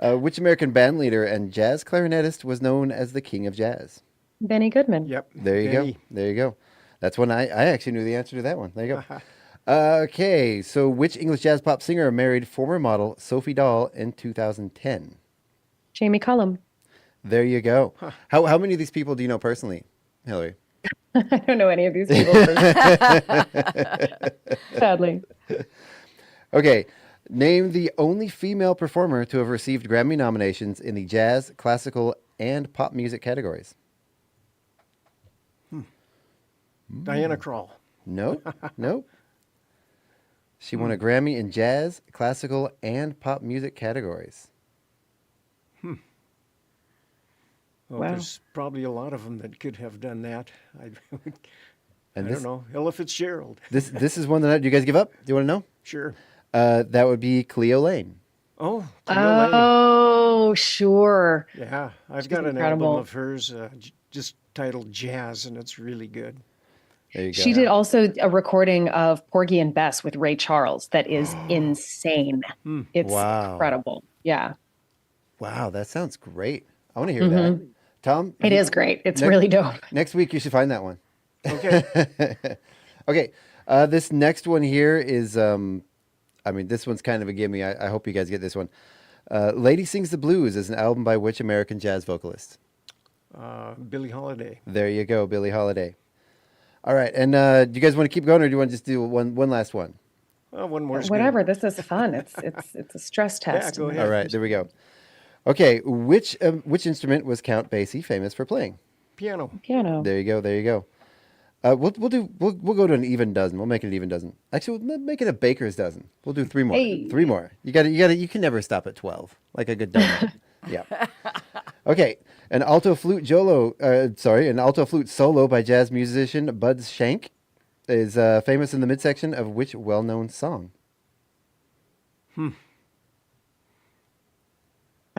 Which American band leader and jazz clarinetist was known as the King of Jazz? Benny Goodman. Yep. There you go. That's when I actually knew the answer to that one. There you go. Okay, so which English jazz pop singer married former model Sophie Dahl in 2010? Jamie Cullum. There you go. How many of these people do you know personally, Hilary? I don't know any of these people. Sadly. Okay, name the only female performer to have received Grammy nominations in the jazz, classical, and pop music categories. Diana Krall. Nope. She won a Grammy in jazz, classical, and pop music categories. Well, Wow. There's probably a lot of them that could have done that. I And don't know. Ella Fitzgerald. This is one that do you guys give up? Do you want to know? Sure. That would be Cleo Lane. Oh, Cleo Lane. Oh, sure. Yeah, I've She's got an incredible. album of hers just titled Jazz, and it's really good. There you go. She did also a recording of Porgy and Bess with Ray Charles that is insane. It's incredible. Yeah. Wow, that sounds great. I want to hear that. Tom? It is great. It's really dope. Next week, you should find that one. Okay. Okay. This next one here is, this one's kind of a gimme. I hope you guys get this one. Lady Sings the Blues is an album by which American jazz vocalist? Billie Holiday. There you go, Billie Holiday. All right. And do you guys want to keep going, or do you want to just do one last one? One more. Whatever. This is fun. It's a stress test. Yeah, go ahead. All right. There we go. Okay. Which instrument was Count Basie famous for playing? Piano. There you go. There you go. We'll go to an even dozen. We'll make it an even dozen. Actually, we'll make it a baker's dozen. We'll do 3 more. Hey. 3 more. You can never stop at 12, like a good donut. Yeah. Okay. An alto flute solo by jazz musician Bud Shank is famous in the midsection of which well-known song? I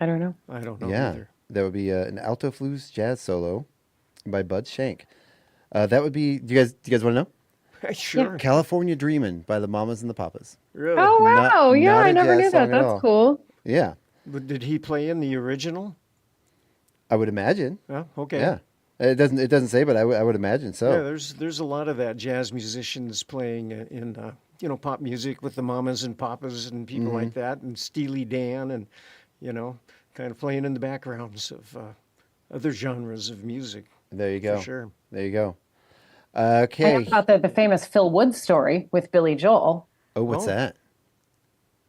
don't know. I don't know either. That would be an alto flute jazz solo by Bud Shank. That would be. Do you guys want to know? Sure. Yeah. California Dreamin' by the Mamas and the Papas. Really? Oh, wow. Not I a never jazz knew song that. at That's all. cool. Yeah. But did he play in the original? I would imagine. Oh, okay. Yeah. It doesn't say, but I would imagine so. Yeah, there's a lot of that jazz musicians playing in pop music with the Mamas and Papas and people like that, and Steely Dan, and kind of playing in the backgrounds of other genres of music. There you go. For sure. There you go. I Okay. heard about the famous Phil Woods story with Billy Joel. Oh, what's that?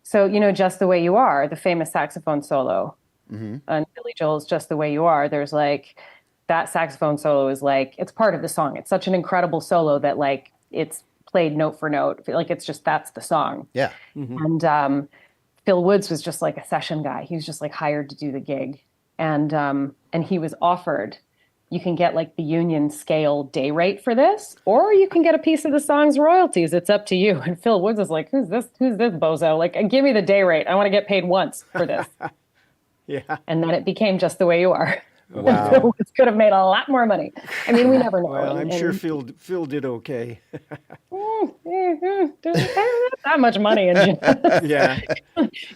So, Just the Way You Are, the famous saxophone solo. Mm-hmm. On Billy Joel's Just the Way You Are, there's that saxophone solo is it's part of the song. It's such an incredible solo that it's played note for note. That's the song. Yeah. And Phil Woods was just a session guy. He was just hired to do the gig. And he was offered, you can get the union scale day rate for this, or you can get a piece of the song's royalties. It's up to you. And Phil Woods is who's this bozo? Give me the day rate. I want to get paid once for this. Yeah. And then it became Just the Way You Are. Wow. Phil Woods could have made a lot more money. I mean, we never know. Well, I'm sure Phil did okay. That much money in jazz. Yeah.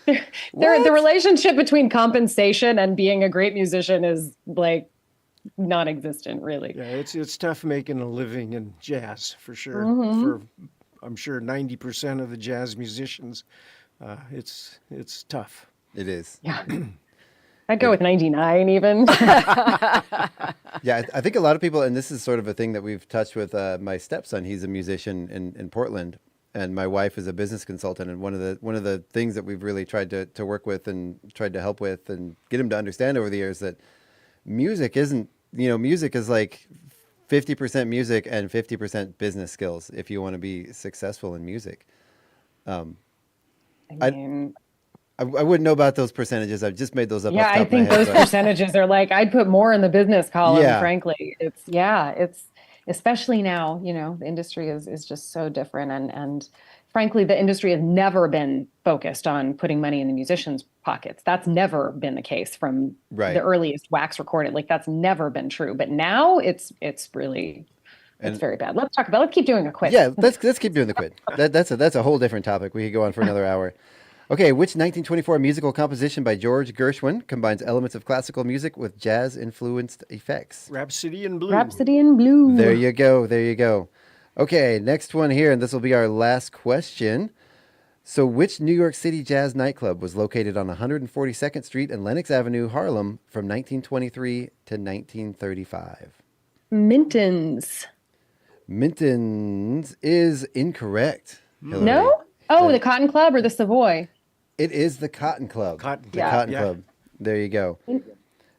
The relationship between compensation and being a great musician is non-existent, really. Yeah, it's tough making a living in jazz for sure. For I'm sure 90% of the jazz musicians, it's tough. It is. Yeah. I'd go with 99 even. Yeah, I think a lot of people, and this is sort of a thing that we've touched with my stepson. He's a musician in Portland, and my wife is a business consultant. And one of the things that we've really tried to work with and tried to help with and get him to understand over the years that music isn't, music is 50% music and 50% business skills if you want to be successful in music. I wouldn't know about those percentages. I've just made those up. Yeah, off the top I of my think head, those but- percentages are I'd put more in the business column, Yeah. frankly. It's especially now, the industry is just so different. And frankly, the industry has never been focused on putting money in the musicians' pockets. That's never been the case from the earliest wax recorded. That's never been true. But now it's really, it's very bad. Let's keep doing a quiz. Yeah, let's keep doing the quiz. That's a whole different topic. We could go on for another hour. Okay, which 1924 musical composition by George Gershwin combines elements of classical music with jazz-influenced effects? Rhapsody in Blue. Rhapsody in Blue. There you go. There you go. Okay, next one here, and this will be our last question. So which New York City jazz nightclub was located on 142nd Street and Lenox Avenue, Harlem, from 1923 to 1935? Minton's. Minton's is incorrect. Hilary. No? Oh, the Cotton Club or the Savoy? It is the Cotton Club. Cotton Club. There you go. There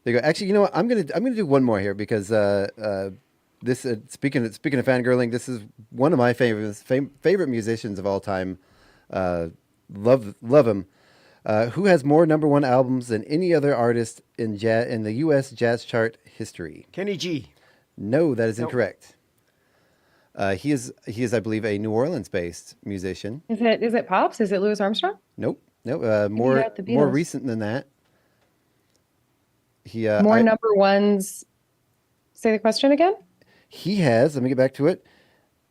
you go. Actually, you know what? I'm gonna do one more here because this speaking of fangirling, this is one of my favorite musicians of all time. Love him. Who has more #1 albums than any other artist in the U.S. jazz chart history? Kenny G. No, that is incorrect. He is, I believe, a New Orleans-based musician. Is it Pops? Is it Louis Armstrong? Nope. More recent than that. He more #1s. Say the question again. He has. Let me get back to it.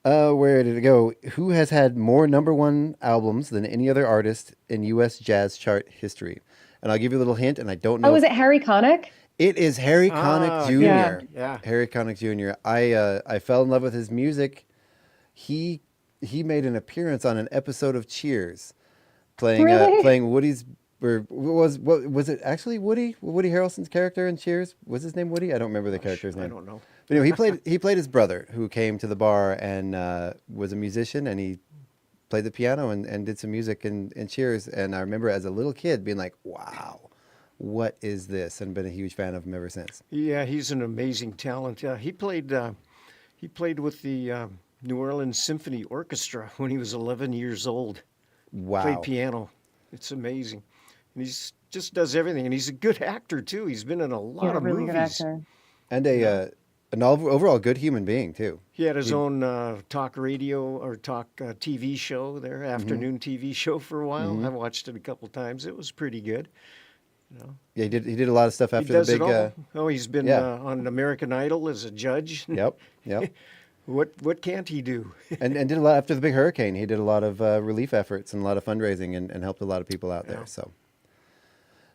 Where did it go? Who has had more number one albums than any other artist in U.S. jazz chart history? And I'll give you a little hint, and I don't know. Oh, is it Harry Connick? It is Harry Connick Jr. Yeah. Harry Connick Jr. I fell in love with his music. He made an appearance on an episode of Cheers, playing Woody's. Or was it actually Woody Harrelson's character in Cheers? Was his name Woody? I don't remember the character's name. I don't know. But anyway, he played his brother, who came to the bar and was a musician, and he played the piano and did some music in Cheers. And I remember as a little kid being like, wow, what is this? And been a huge fan of him ever since. Yeah, he's an amazing talent. He played with the New Orleans Symphony Orchestra when he was 11 years old. Wow. Played piano. It's amazing. And he just does everything. And he's a good actor, too. He's been in a lot of really movies. Good actor. And an overall good human being, too. He had his own talk radio or talk TV show there, afternoon TV show for a while. I watched it a couple times. It was pretty good. You know. Yeah, he did a lot of stuff after the big... he's been on American Idol as a judge. Yep. What can't he do? and did a lot after the big hurricane. He did a lot of relief efforts and a lot of fundraising and helped a lot of people out there.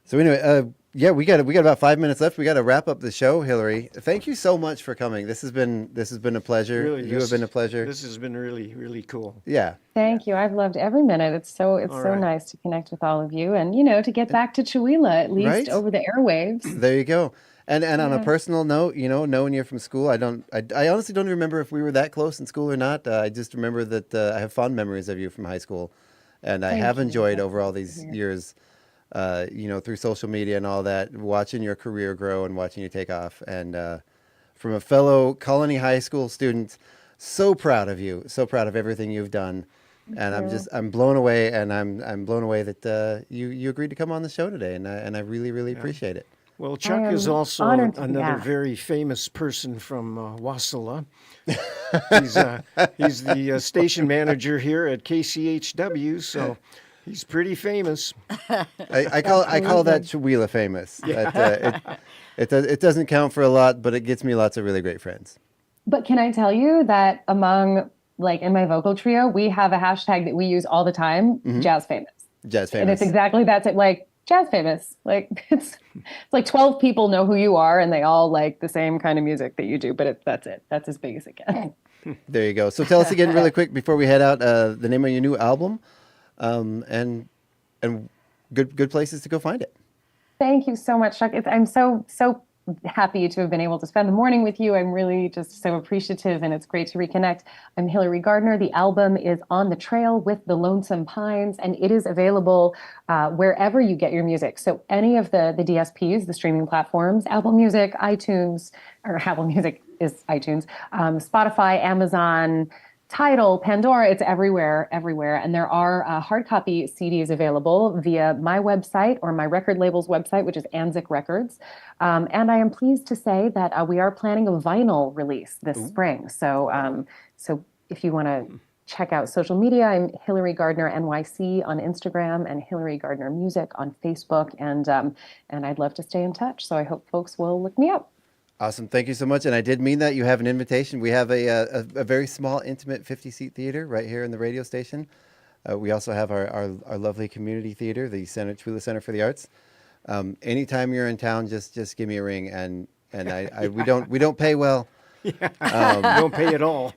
So anyway, we got about 5 minutes left. We got to wrap up the show, Hilary. Thank you so much for coming. This has been a pleasure. Really, you have been a pleasure. This has been really, really cool. Yeah. Thank you. I've loved every minute. It's so nice to connect with all of you, and to get back to Chewelah at least over the airwaves. There you go. And on a personal note, knowing you from school, I honestly don't remember if we were that close in school or not. I just remember that I have fond memories of you from high school, and I have enjoyed over all these years. Through social media and all that, watching your career grow and watching you take off. And from a fellow Colony High School student, so proud of you, so proud of everything you've done. And I'm blown away, and I'm blown away that you agreed to come on the show today, and I really, really appreciate it. Well, Chuck is also another very famous person from Wasilla. He's the station manager here at KCHW, so he's pretty famous. I call that Chewelah famous. Yeah. It doesn't count for a lot, but it gets me lots of really great friends. But can I tell you that among, in my vocal trio, we have a hashtag that we use all the time, Jazz Famous. Jazz Famous. And it's exactly that's it, Jazz Famous. It's like 12 people know who you are, and they all like the same kind of music that you do, but that's it. That's as big as it gets. There you go. So tell us again really quick before we head out, the name of your new album. And good places to go find it. Thank you so much, Chuck. I'm so happy to have been able to spend the morning with you. I'm really just so appreciative, and it's great to reconnect. I'm Hilary Gardner. The album is On the Trail with the Lonesome Pines, and it is available wherever you get your music. So any of the DSPs, the streaming platforms, Apple Music, iTunes, or Apple Music is iTunes, Spotify, Amazon, Tidal, Pandora, it's everywhere. And there are hard copy CDs available via my website or my record label's website, which is Anzik Records. And I am pleased to say that we are planning a vinyl release this spring. So if you want to check out social media, I'm Hilary Gardner NYC on Instagram and Hilary Gardner Music on Facebook. And I'd love to stay in touch. So I hope folks will look me up. Awesome. Thank you so much. And I did mean that. You have an invitation. We have a very small, intimate 50-seat theater right here in the radio station. We also have our lovely community theater, the Chewelah Center for the Arts. Anytime you're in town, just give me a ring. And we don't pay well. Don't pay at all.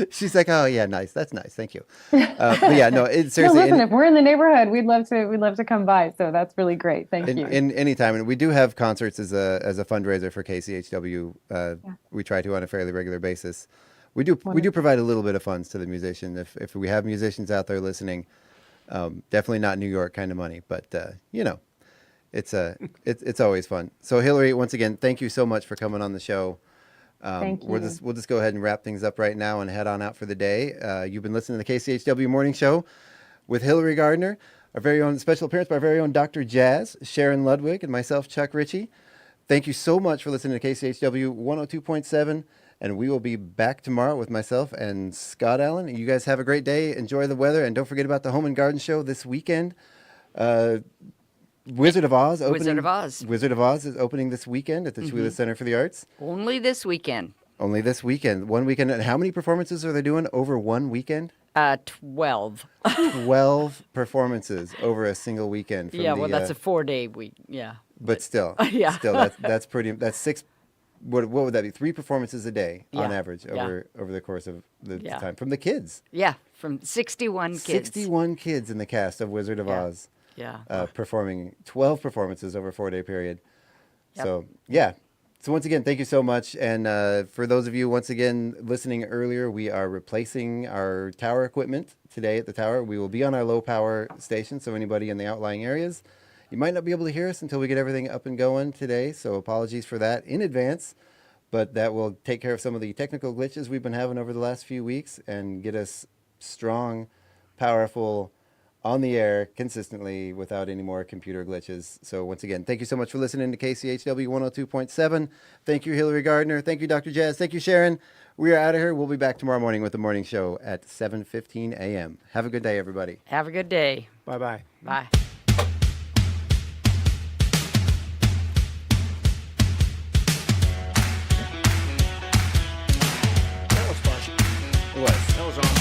She's like, oh yeah, nice. That's nice. Thank you. But yeah, no, seriously. Listen, if we're in the neighborhood, we'd love to come by. So that's really great. Thank you. In any time, and we do have concerts as a fundraiser for KCHW. We try to on a fairly regular basis. We do provide a little bit of funds to the musician. If we have musicians out there listening, definitely not New York kind of money, but It's always fun. So Hilary, once again, thank you so much for coming on the show. Thank you. We'll just go ahead and wrap things up right now and head on out for the day. You've been listening to the KCHW Morning Show with Hilary Gardner, our very own special appearance by our very own Dr. Jazz, Sharon Ludwig, and myself, Chuck Ritchie. Thank you so much for listening to KCHW 102.7, and we will be back tomorrow with myself and Scott Allen. You guys have a great day. Enjoy the weather, and don't forget about the Home and Garden Show this weekend. Wizard of Oz is opening this weekend at the Chewelah Center for the Arts. Only this weekend. Only this weekend. One weekend. And how many performances are they doing over one weekend? 12. 12 performances over a single weekend. From that's a 4-day week. Yeah. But still. Yeah. Still, that's pretty. That's 6. What would that be? 3 performances a day on average over the course of the time from the kids. Yeah, from 61 kids. 61 kids in the cast of Wizard of Oz. Yeah. Performing 12 performances over a 4-day period. Yep. So, yeah. So once again, thank you so much. And for those of you, once again, listening earlier, we are replacing our tower equipment today at the tower. We will be on our low power station. So anybody in the outlying areas, you might not be able to hear us until we get everything up and going today. So apologies for that in advance. But that will take care of some of the technical glitches we've been having over the last few weeks and get us strong, powerful, on the air consistently without any more computer glitches. So once again, thank you so much for listening to KCHW 102.7. Thank you, Hilary Gardner. Thank you, Dr. Jazz. Thank you, Sharon. We are out of here. We'll be back tomorrow morning with the morning show at 7:15 a.m. Have a good day, everybody. Have a good day. Bye-bye. Bye. That was fun. It was. That was awesome.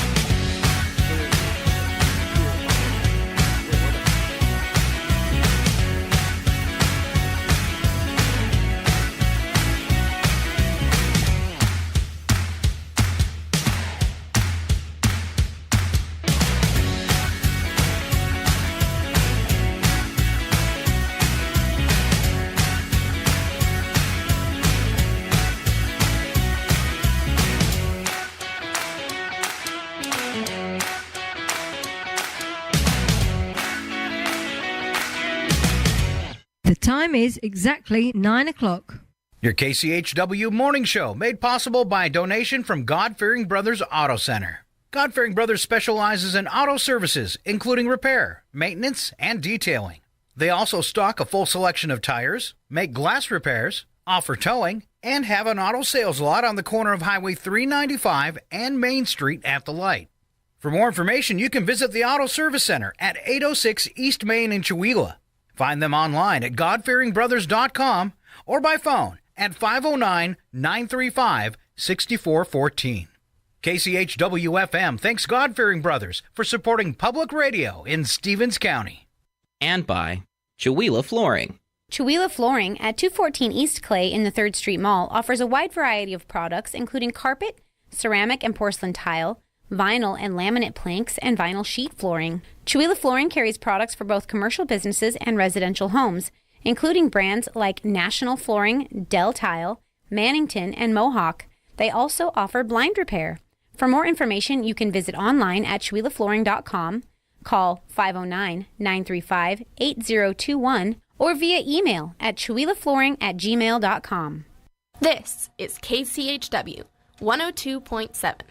The time is exactly 9 o'clock. Your KCHW Morning Show, made possible by a donation from God-Fearing Brothers Auto Center. God-Fearing Brothers specializes in auto services, including repair, maintenance, and detailing. They also stock a full selection of tires, make glass repairs, offer towing, and have an auto sales lot on the corner of Highway 395 and Main Street at the light. For more information, you can visit the Auto Service Center at 806 East Main in Chewelah. Find them online at godfearingbrothers.com or by phone at 509-935-6414. KCHW-FM thanks God-Fearing Brothers for supporting public radio in Stevens County. And by Chewelah Flooring. Chewelah Flooring at 214 East Clay in the 3rd Street Mall offers a wide variety of products including carpet, ceramic and porcelain tile, vinyl and laminate planks, and vinyl sheet flooring. Chewelah Flooring carries products for both commercial businesses and residential homes, including brands like National Flooring, Dell Tile, Mannington, and Mohawk. They also offer blind repair. For more information, you can visit online at ChewelahFlooring.com, call 509-935-8021, or via email at ChewelahFlooring@gmail.com. This is KCHW 102.7.